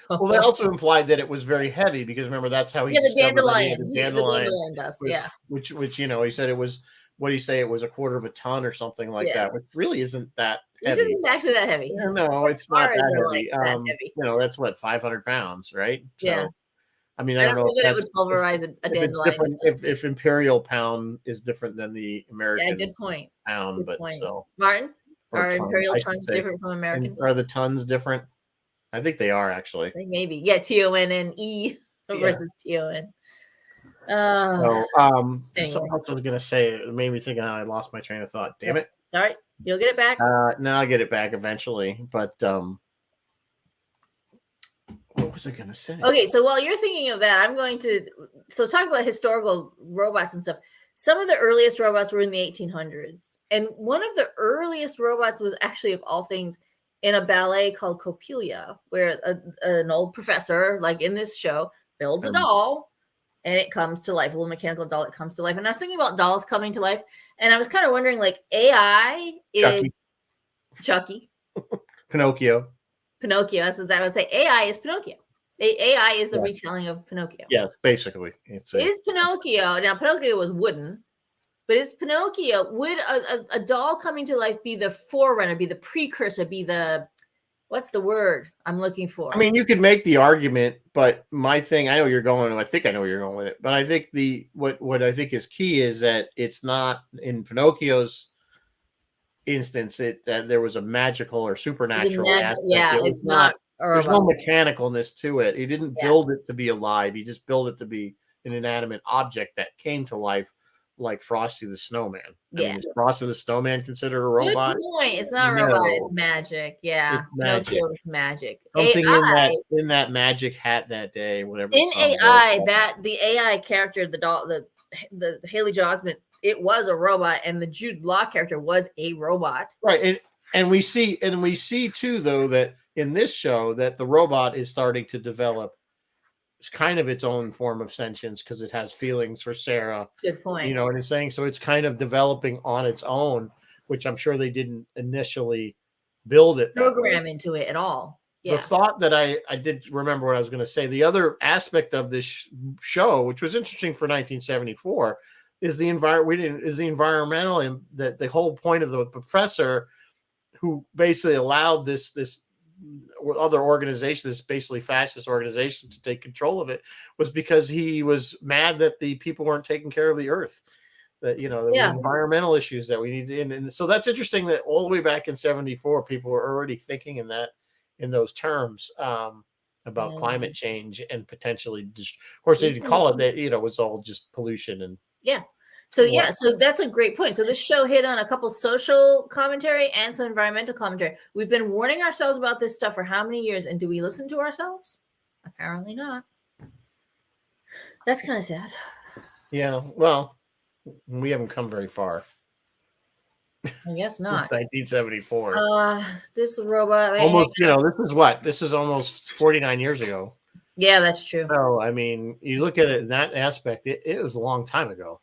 Well, they also implied that it was very heavy, because remember, that's how he Yeah, the discovered that he had dandelion. the The dandelion, dandelion dust. Yeah. which he said it was, what do you say, it was a quarter of a ton or something like Yeah. that, which really isn't that Which heavy. isn't actually that heavy. No, it's not Cars that are heavy. like that heavy. That's what, 500 pounds, right? Yeah. So, I mean, I I don't don't know know if that it would that's pulverize a if it's dandelion. different, if imperial pound is different than the Yeah, American good point. pound, Good but point. so, Martin, or are ton, imperial I should tons say. different from American? And are the tons different? I think they are, actually. I think maybe. Yeah, TONNE versus TON. So, Anyway. something else I was gonna say, it made me think, I lost my train of thought. Damn it! All right, you'll get it back. No, I'll get it back eventually. But what was I gonna say? Okay, so while you're thinking of that, I'm going to talk about historical robots and stuff. Some of the earliest robots were in the 1800s, and one of the earliest robots was actually, of all things, in a ballet called Coppelia, where an old professor, like in this show, builds a doll, and it comes to life. A little mechanical doll, it comes to life. And I was thinking about dolls coming to life, and I was kind of wondering, like, AI is Chucky. Pinocchio. That's as I would say. AI is Pinocchio. AI is the retelling of Pinocchio. Yes, basically. Is Pinocchio, now Pinocchio was wooden, but is Pinocchio, would a doll coming to life be the forerunner, be the precursor, be the, what's the word I'm looking for? I mean, you could make the argument, but my thing, I know you're going, I think I know where you're going with it, but I think what I think is key is that it's not, in Pinocchio's instance, that there was a magical or supernatural aspect. Yeah, it's not. There's no mechanicalness to it. He didn't build it to be alive. He just built it to be an inanimate object that came to life, like Frosty the Snowman. I mean, is Frosty the Snowman considered a robot? Good point. It's not a robot. It's magic. Yeah, Pinocchio is magic. Something in that magic hat that day, whatever. In AI, the AI character, the doll, the Haley Joel Osment, it was a robot, and the Jude Law character was a robot. Right, and we see too, though, that in this show that the robot is starting to develop kind of its own form of sentience, because it has feelings for Sarah. Good point. You know what I'm saying? So it's kind of developing on its own, which I'm sure they didn't initially build it program into it at all. Yeah. The thought that I did remember what I was going to say. The other aspect of this show, which was interesting for 1974, is the environmental, and that the whole point of the professor, who basically allowed this other organization, this basically fascist organization, to take control of it, was because he was mad that the people weren't taking care of the earth. That, there were environmental issues that we need to, and so that's interesting that all the way back in 74, people were already thinking in those terms about climate change and potentially of course they didn't call it that, it was all just pollution and so that's a great point. So this show hit on a couple social commentary and some environmental commentary. We've been warning ourselves about this stuff for how many years, and do we listen to ourselves? Apparently not. That's kind of sad. Yeah, well, we haven't come very far. I guess not. Since 1974. This robot. Almost, this is almost 49 years ago. Yeah, that's true. So, I mean, you look at it in that aspect, it was a long time ago.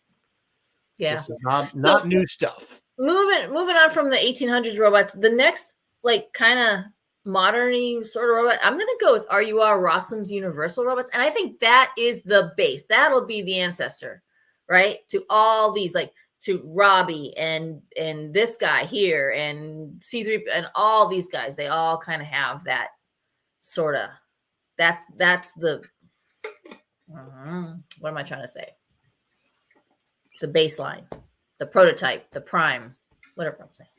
Yeah. This is not new stuff. Moving on from the 1800s robots, the next, like, kind of modern-y sort of robot, I'm going to go with RUR Rossum's Universal Robots. And I think that is the base. That'll be the ancestor, right? To all these, like, to Robbie and this guy here and C3 and all these guys. They all kind of have that sort of, that's the, what am I trying to say? The baseline, the prototype, the prime. Whatever I'm saying.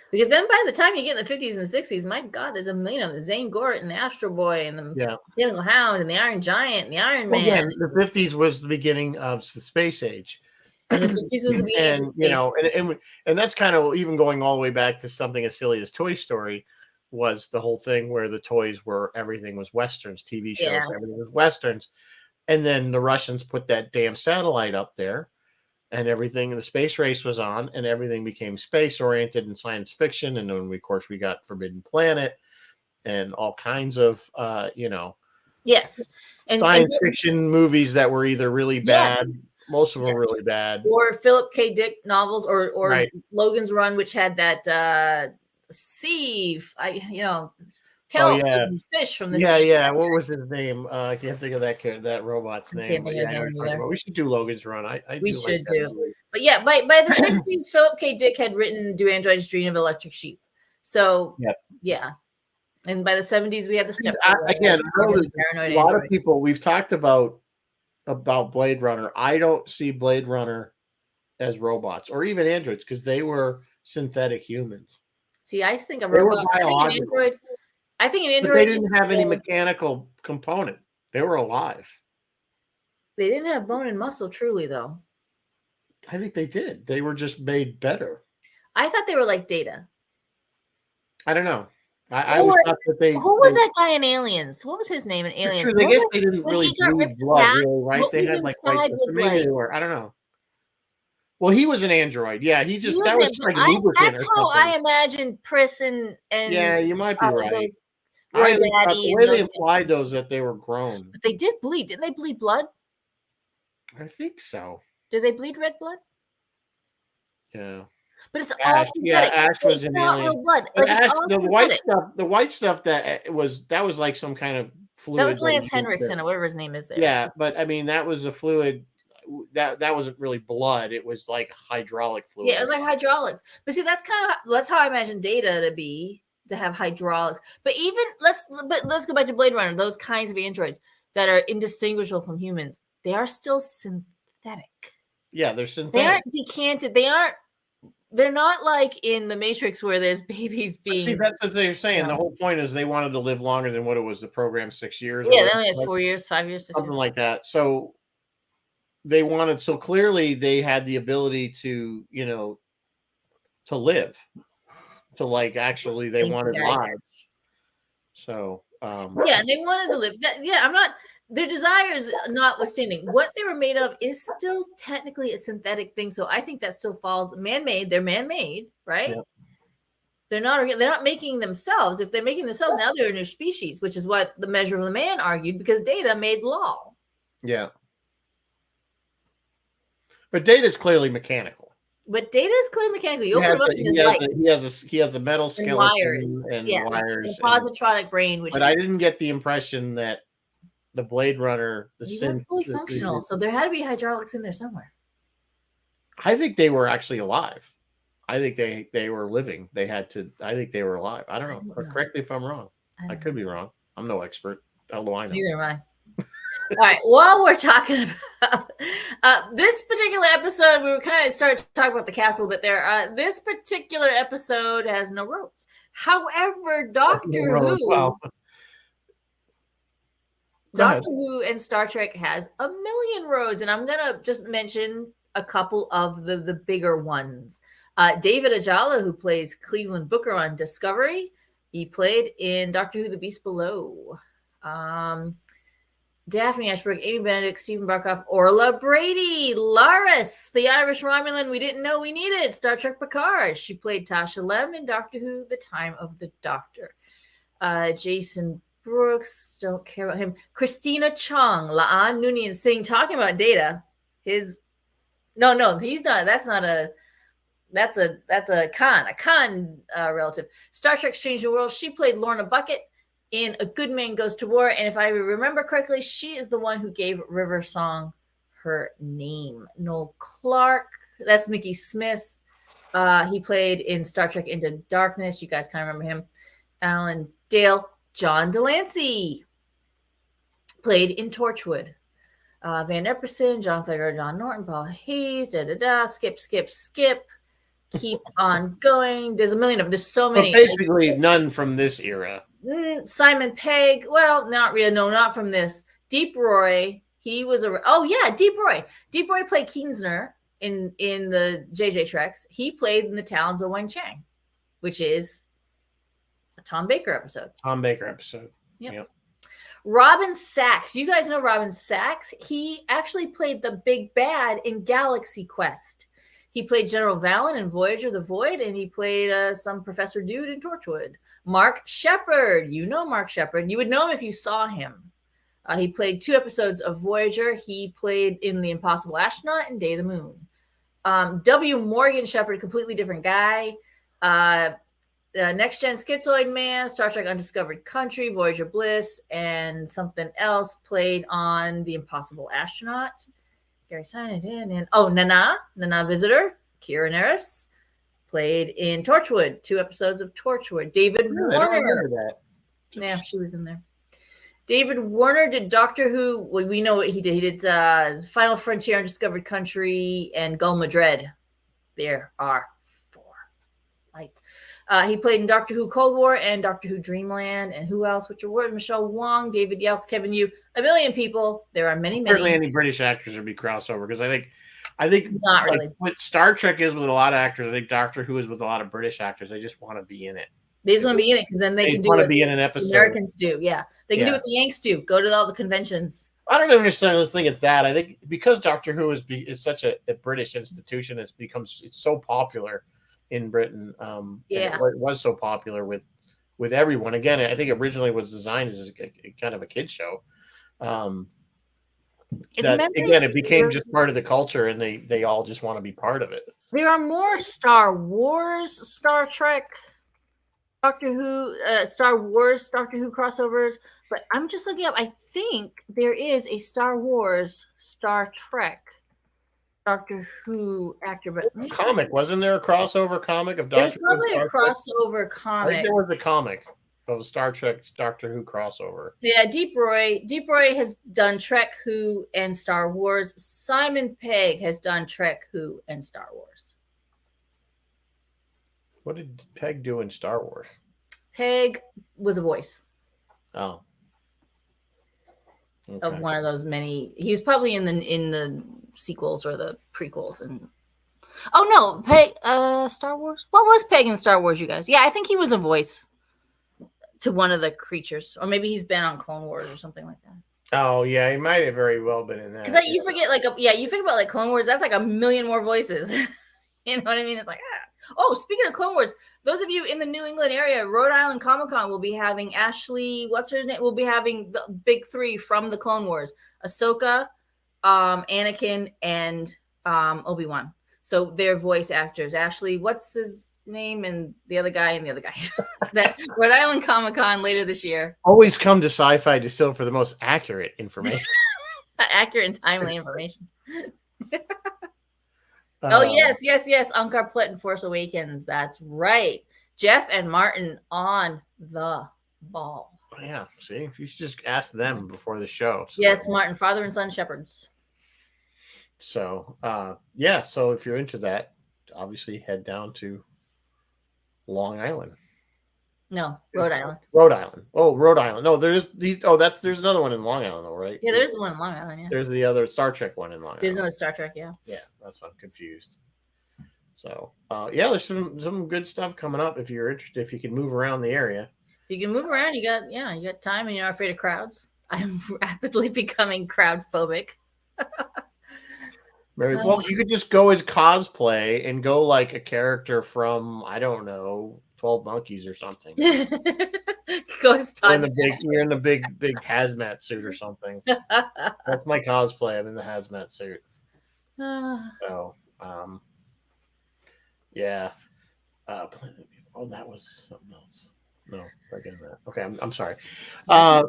Because then by the time you get in the 50s and 60s, my God, there's a million of them. Zane Gort and the Astro Boy and the Mechanical Hound and the Iron Giant and the Iron Man. Again, the 50s was the beginning of the space age. And the 50s was the beginning of the space and that's kind of even going all the way back to something as silly as Toy Story was the whole thing where the toys were, everything was Westerns, TV shows, everything was Westerns. And then the Russians put that damn satellite up there. And everything, the space race was on, and everything became space oriented and science fiction. And then, of course, we got Forbidden Planet and all kinds of, yes, and science fiction movies that were either really bad, most of them were really bad, or Philip K. Dick novels, or right. Logan's Run, which had that kelp and fish from the sea. Yeah. What was his name? I can't think of that robot's name. We should do Logan's Run. We should do. But yeah, by the 60s, Philip K. Dick had written Do Androids Dream of Electric Sheep? So yeah. And by the 70s, we had the step. Again, a lot of people, we've talked about Blade Runner. I don't see Blade Runner as robots or even androids because they were synthetic humans. See, I think a robot. I think an android. But they didn't have any mechanical component. They were alive. They didn't have bone and muscle, truly, though. I think they did. They were just made better. I thought they were like Data. I don't know. I always thought that they. Who was that guy in Aliens? What was his name in Aliens? True, I guess they didn't really bleed blood, really, right? They had like maybe they were. I don't know. Well, he was an android. Yeah, that was like lubricant. That's how I imagined Pris and yeah, you might be right. The way they implied those that they were grown. But they did bleed. Didn't they bleed blood? I think so. Did they bleed red blood? Yeah. But it's all synthetic. Ash was in Alien. Blood. Like Ash, the white stuff that was like some kind of fluid. That was Lance Henriksen or whatever his name is there. Yeah, but I mean that was a fluid that wasn't really blood. It was like hydraulic fluid. Yeah, it was like hydraulics. But see, that's how I imagine Data to have hydraulics. But even let's go back to Blade Runner. Those kinds of androids that are indistinguishable from humans, they are still synthetic. Yeah, they're synthetic. They aren't decanted. They're not like in the Matrix where there's babies being. See, that's what they're saying. The whole point is they wanted to live longer than what it was. The program 6 years. Yeah, they only had 4 years, 5 years, 6 something years. like that. So they wanted. So clearly, they had the ability to, to live. To like actually, they wanted lives. So yeah, they wanted to live. I'm not. Their desires notwithstanding, what they were made of is still technically a synthetic thing. So I think that still falls man-made. They're man-made, right? Yep. They're not making themselves. If they're making themselves, now they're a new species, which is what the Measure of the Man argued, because Data made law. Yeah. But Data is clearly mechanical. But Data is clearly mechanical. You open him up he has a metal skeleton and wires. And positronic brain. But I didn't get the impression that the Blade Runner, was fully functional, so there had to be hydraulics in there somewhere. I think they were actually alive. I think they were living. I think they were alive. I don't know. Correct me if I'm wrong. I could be wrong. I'm no expert. How do I know? Neither am I. All right. While we're talking about this particular episode, we were kind of started to talk about the castle a bit there. This particular episode has no roads. However, Doctor Who and Star Trek has a million roads, and I'm gonna just mention a couple of the bigger ones. David Ajala, who plays Cleveland Booker on Discovery, he played in Doctor Who: The Beast Below. Daphne Ashbrook, Amy Benedict, Stephen Barkoff, Orla Brady, Laris, the Irish Romulan we didn't know we needed, Star Trek Picard. She played Tasha Lem in Doctor Who: The Time of the Doctor. Jason Brooks, don't care about him. Christina Chong, Laan Noonien Singh, talking about Data. No, he's not. That's a Khan relative. Star Trek: Strange New Worlds. She played Lorna Bucket in A Good Man Goes to War, and if I remember correctly, she is the one who gave River Song her name. Noel Clark, that's Mickey Smith. He played in Star Trek Into Darkness. You guys kind of remember him. Alan Dale. John Delancey played in Torchwood. Van Epperson, John Thagard, John Norton, Paul Hayes, skip. Keep on going. There's a million of them. There's so But many. basically, none from this era. Simon Pegg. Well, not really. No, not from this. Deep Roy. He was a. Oh yeah, Deep Roy. Deep Roy played Kienzner in the JJ Treks. He played in the Talons of Wang Chang, which is a Tom Baker episode. Yep. Robin Sachs. You guys know Robin Sachs? He actually played the big bad in Galaxy Quest. He played General Valen in Voyager the Void, and he played some Professor Dude in Torchwood. Mark Shepard. You know Mark Shepard. You would know him if you saw him. He played 2 episodes of Voyager. He played in The Impossible Astronaut and Day of the Moon. W. Morgan Shepard, completely different guy. Next Gen Schizoid Man, Star Trek Undiscovered Country, Voyager Bliss, and something else played on The Impossible Astronaut. Gary signed it in. And Nana Visitor, Kira Nerys, played in Torchwood, 2 episodes of Torchwood. David Warner. Yeah, she was in there. David Warner did Doctor Who. Well, we know what he did. He did Final Frontier, Undiscovered Country, and Gul Madred. There are 4 lights. He played in Doctor Who Cold War and Doctor Who Dreamland. And who else? Richard Ward, Michelle Wong, David Yelts, Kevin Yu. A million people. There are many. Certainly any British actors would be crossover, because I think not like really. what Star Trek is with a lot of actors, I think Doctor Who is with a lot of British actors. They just want to be in it. They just want to be in it because then they can do want to what be in an episode. Americans do. Yeah. They can do what the Yanks do. Go to all the conventions. I don't necessarily think it's that. I think because Doctor Who is such a British institution, it's so popular in Britain. It was so popular with everyone. Again, I think originally was designed as a kind of a kid show. It became just part of the culture, and they all just want to be part of it. There are more Star Wars, Star Trek, Doctor Who, Star Wars, Doctor Who crossovers, but I'm just looking up. I think there is a Star Wars, Star Trek, Doctor Who actor, but comic. Wasn't there a crossover comic of Doctor Who? There's probably a crossover comic. I think there was a comic of Star Trek, Doctor Who crossover. Yeah, Deep Roy has done Trek Who and Star Wars. Simon Pegg has done Trek Who and Star Wars. What did Pegg do in Star Wars? Pegg was a voice. Oh. Okay. Of one of those many. He was probably in the sequels or the prequels. And Pegg, Star Wars. What was Pegg in Star Wars, you guys? Yeah, I think he was a voice to one of the creatures, or maybe he's been on Clone Wars or something like that. Oh yeah, he might have very well been in that. Because you forget, you think about Clone Wars. That's a million more voices. You know what I mean? It's Oh, speaking of Clone Wars, those of you in the New England area, Rhode Island Comic Con will be having Ashley. What's her name? Will be having the big 3 from the Clone Wars: Ahsoka, Anakin, and Obi-Wan. So they're voice actors. Ashley, what's his name, and the other guy. That Rhode Island Comic Con later this year. Always come to Sci-Fi Distill for the most accurate information. Accurate and timely information. Yes. Unkar Plutt in Force Awakens. That's right. Jeff and Martin on the ball. Yeah, see, you should just ask them before the show. So. Yes, Martin, father and son shepherds. So, so if you're into that, obviously head down to Long Island. No, Rhode Island. Rhode Island. Oh, Rhode Island. No, there's these. Oh, there's another one in Long Island, though, right? Yeah, there's one in Long Island. Yeah. There's the other Star Trek one in Long Island. There's another Star Trek. Yeah. Yeah, that's why I'm confused. So, there's some good stuff coming up if you're interested. If you can move around the area. If you can move around. You got time, and you're not afraid of crowds. I'm rapidly becoming crowd phobic. Well, you could just go as cosplay and go like a character from, I don't know, 12 Monkeys or something. Go as you're in the big hazmat suit or something. That's my cosplay. I'm in the hazmat suit. So, yeah. That was something else. No, forgetting that. Okay, I'm sorry. I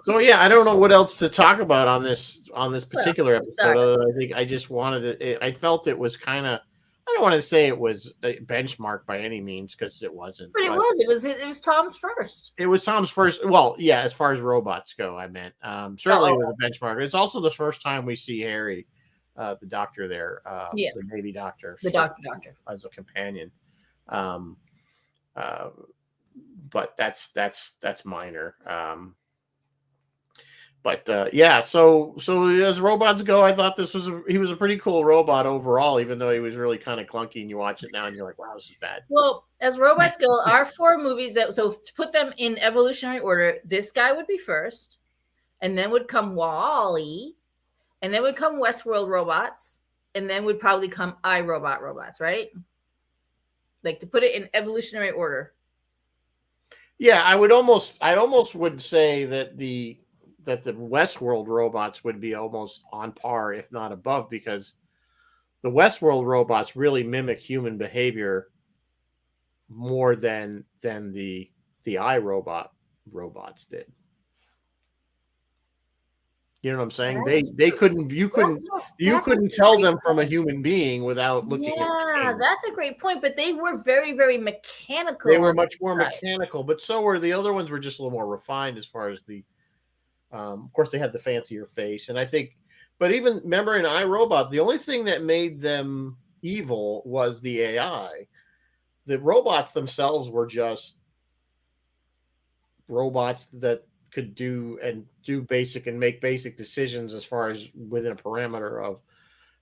don't know what else to talk about on this particular episode. I think I just wanted to. I felt it was kind of. I don't want to say it was a benchmark by any means because it wasn't. But it was Tom's first. It was Tom's first. Well, yeah, as far as robots go, I meant certainly it was a benchmark. It's also the first time we see Harry, the doctor there, the Navy doctor, the doctor as a companion. But that's minor. But yeah, so as robots go, I thought he was a pretty cool robot overall, even though he was really kind of clunky. And you watch it now, and you're like, wow, this is bad. Well, as robots go, our 4 movies so to put them in evolutionary order, this guy would be first, and then would come WALL-E, and then would come Westworld robots, and then would probably come iRobot robots, right? Like to put it in evolutionary order. Yeah, I almost would say that the Westworld robots would be almost on par, if not above, because the Westworld robots really mimic human behavior more than the iRobot robots did. You know what I'm saying? You couldn't tell them from a human being without looking at Yeah, that's a great point. But they were very, very mechanical. They were much more mechanical, but so were the other ones. Were just a little more refined as far as the. Of course, they had the fancier face, and I think. But even remember in iRobot, the only thing that made them evil was the AI. The robots themselves were just robots that could do basic and make basic decisions as far as within a parameter of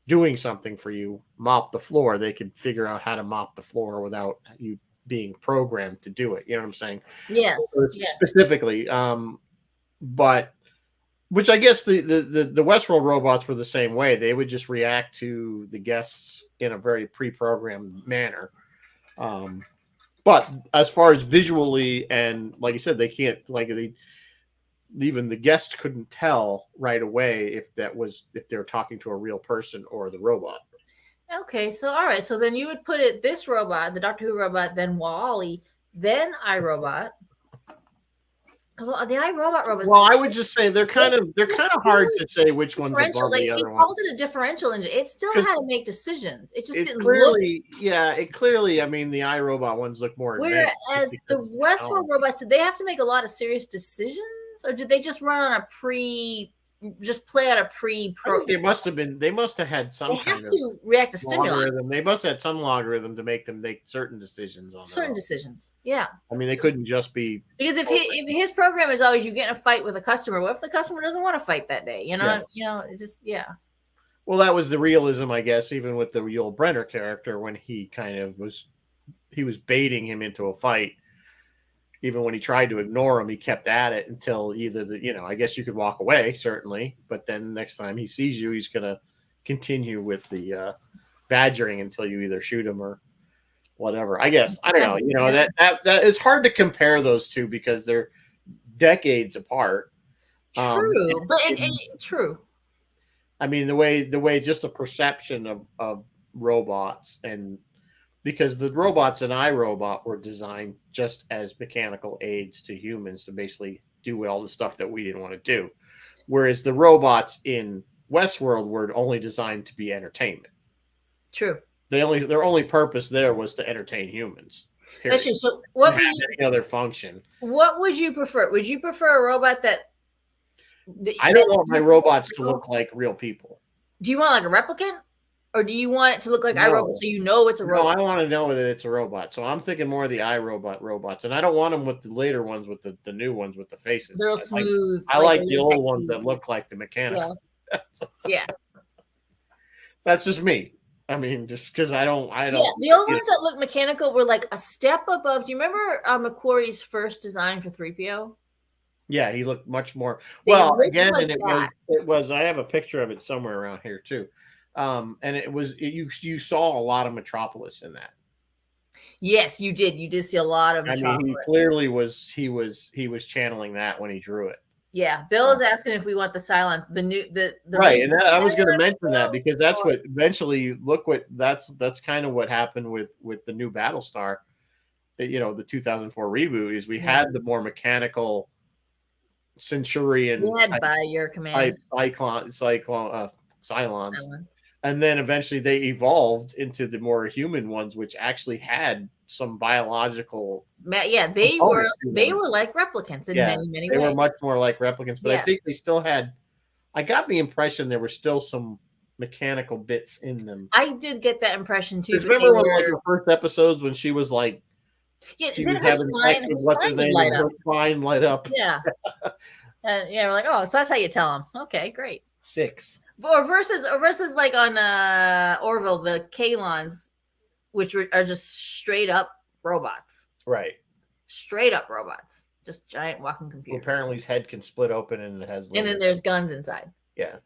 doing something for you. Mop the floor. They could figure out how to mop the floor without you being programmed to do it. You know what I'm saying? Yes. Specifically. But which I guess the Westworld robots were the same way. They would just react to the guests in a very pre-programmed manner. But as far as visually and like you said, they can't even the guest couldn't tell right away if they're talking to a real person or the robot. Okay, so all right, so then you would put it this robot, the Doctor Who robot, then WALL-E, then iRobot. Well, the iRobot robots. Well, I would just say they're kind of hard to say which one's above the other one. He called it a differential engine. It still had to make decisions. It just didn't clearly, I mean, the iRobot ones look more advanced. Whereas the Westworld robots, did they have to make a lot of serious decisions, or did they just run on just play out a pre-program? They must have had some kind of react to stimuli. They must have had some logarithm to make them make certain decisions on certain decisions. Yeah. I mean, they couldn't just be because if his program is always you get in a fight with a customer, what if the customer doesn't want to fight that day? It just Well, that was the realism, I guess, even with the Yul Brynner character when he kind of was baiting him into a fight. Even when he tried to ignore him, he kept at it until either I guess you could walk away, certainly. But then next time he sees you, he's going to continue with the badgering until you either shoot him or whatever. I guess. I don't know. That is hard to compare those two because they're decades apart. True. True. I mean, the way just the perception of robots and because the robots in iRobot were designed just as mechanical aids to humans to basically do all the stuff that we didn't want to do. Whereas the robots in Westworld were only designed to be entertainment. True. Their only purpose there was to entertain humans. Period. That's true. So any other function. What would you prefer? Would you prefer a robot that I don't want my robots to look like real people. Do you want like a replicant? Or do you want it to look like iRobot so you know it's a robot? No, I want to know that it's a robot. So I'm thinking more of the iRobot robots. And I don't want them with the later ones, with the new ones with the faces. They're smooth. I like the old ones that look like the mechanical. Yeah. That's just me. I mean, just because I don't. Yeah, the old ones that look mechanical were like a step above. Do you remember McQuarrie's first design for 3PO? Yeah, he looked much more. Well, again, and it was. I have a picture of it somewhere around here too. And you saw a lot of Metropolis in that. Yes, you did. You did see a lot of Metropolis. I mean, he clearly was channeling that when he drew it. Yeah, Bill is asking if we want the Cylons, the right, and I was going to mention that because that's what eventually that's kind of what happened with the new Battlestar. The 2004 reboot is we had the more mechanical Centurion led by your command Cylons. And then eventually they evolved into the more human ones, which actually had some biological. Yeah, they component to were them. like replicants in Yeah, many they ways. were much more like replicants, but I Yes. think they still had. I got the impression there were still some mechanical bits in them. I did get that impression too. Because But remember when like the first episodes when she was like yeah, she then was her having spine, sex her with what's his spine would name light and her up. spine light up. Yeah. Yeah, we're like, oh, so that's how you tell them. Okay, great. 6. Or versus like on Orville, the Kalons, which are just straight up robots. Right. Straight up robots. Just giant walking Well, computers. apparently his head can split open and it has. And then there's guns inside. Yeah.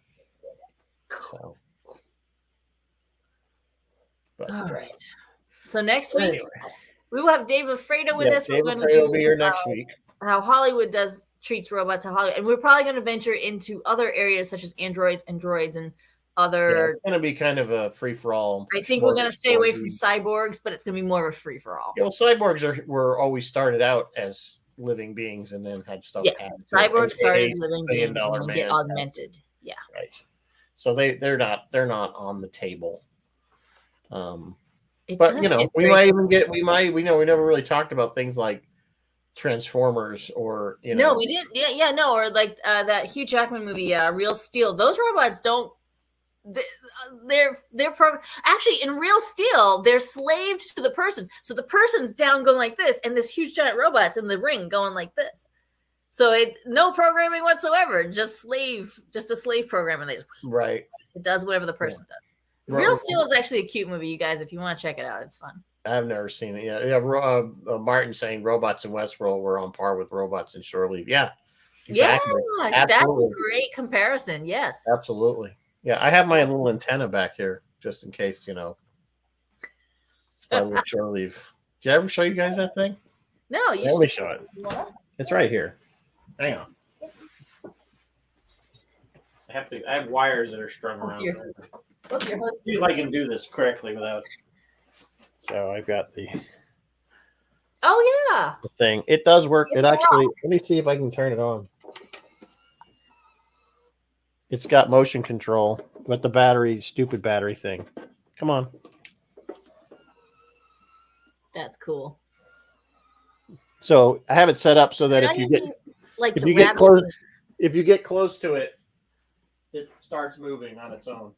So. But, all right. So next week anyway. we will have Dave Lafredo with us. Dave We're going to Lafredo will be here next week. How Hollywood treats robots, and we're probably going to venture into other areas such as androids and droids and other. Yeah, it's going to be kind of a free for all. I think we're going to stay away from cyborgs, but it's going to be more of a free for all. You know, cyborgs were always started out as living beings and then had stuff. Yeah, cyborgs started as living beings and then get augmented. Yeah, right. So they're not on the table. But you know, we never really talked about things like Transformers or No, we didn't. Yeah, no, or like that Hugh Jackman movie, Real Steel. Those robots don't. They're actually in Real Steel. They're slaved to the person, so the person's down going like this, and this huge giant robot's in the ring going like this. So no programming whatsoever, just a slave program, and right. It does whatever the person does. Real Steel is actually a cute movie, you guys. If you want to check it out, it's fun. I've never seen it. Yeah. Martin saying robots in Westworld were on par with robots in Shore Leave. Yeah, exactly. Yeah, that's a great comparison. Yes, absolutely. Yeah, I have my little antenna back here just in case. It's my little Shore Leave. Did I ever show you guys that thing? No, let me show it. It's right here. Hang on. I have wires that are strung around. See if I can do this correctly without. So I've got the. Oh yeah. The thing. It does work. It actually. Let me see if I can turn it on. It's got motion control with the stupid battery thing. Come on. That's cool. So I have it set up so that if you get close to it, it starts moving on its own.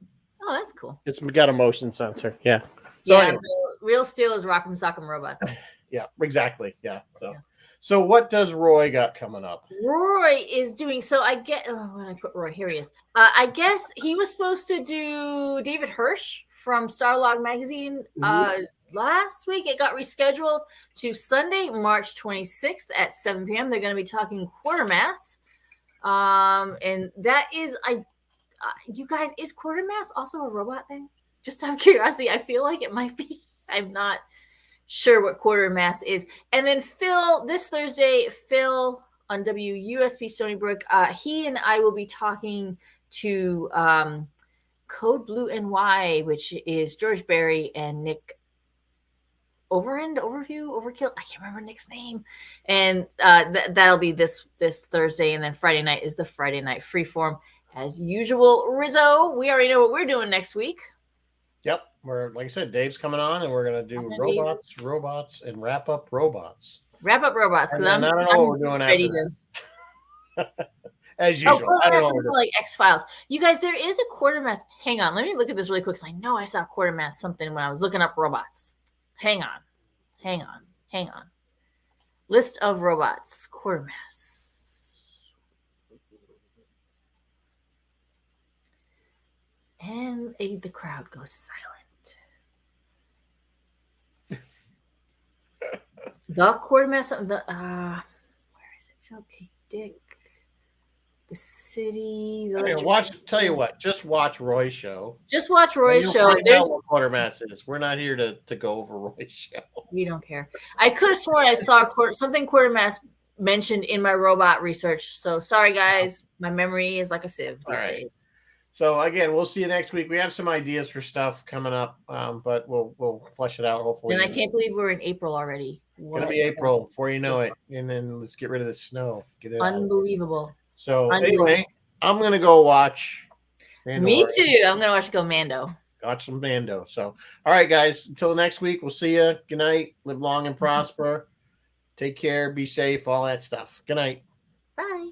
Oh, that's cool. It's got a motion sensor. Yeah. So anyway. Real Steel is Rock'em Sock'em Robots. Yeah, exactly. Yeah. So what does Roy got coming up? Roy is doing when I put Roy, here he is. I guess he was supposed to do David Hirsch from Starlog magazine last week. It got rescheduled to Sunday, March 26th at 7 p.m. They're going to be talking Quatermass. And that is you guys, is Quatermass also a robot thing? Just out of curiosity, I feel like it might be. I'm not sure what Quatermass is. And then this Thursday, Phil on WUSB Stony Brook, he and I will be talking to Code Blue NY, which is George Berry and Nick Overkill. I can't remember Nick's name. And that'll be this Thursday. And then Friday night is the Friday night Freeform. As usual, Rizzo, we already know what we're doing next week. Yep. Like I said, Dave's coming on and we're going to do robots, and wrap up robots. Wrap up robots. And I don't know what we're doing after that. As usual. I don't know. Like X-Files. You guys, there is a Quatermass. Hang on. Let me look at this really quick because I know I saw Quatermass something when I was looking up robots. Hang on. List of robots. Quatermass. And the crowd goes silent. The Quatermass. Where is it? Phil K. Dick. The city. Tell you what. Just watch Roy's show. Just watch Roy's show. There's what Quatermass is. We're not here to go over Roy's show. We don't care. I could have sworn I saw something Quatermass mentioned in my robot research. So sorry, guys. My memory is like a sieve these days. So again, we'll see you next week. We have some ideas for stuff coming up, but we'll flesh it out hopefully. And I can't believe we're in April already. It's gonna be April before you know it, and then let's get rid of the snow. Get it unbelievable. So anyway, I'm gonna go watch. Me too. I'm gonna watch Go Mando. watch some Mando. So, all right, guys, until next week, we'll see you. Good night. Live long and prosper. Take care. Be safe. All that stuff. Good night. Bye.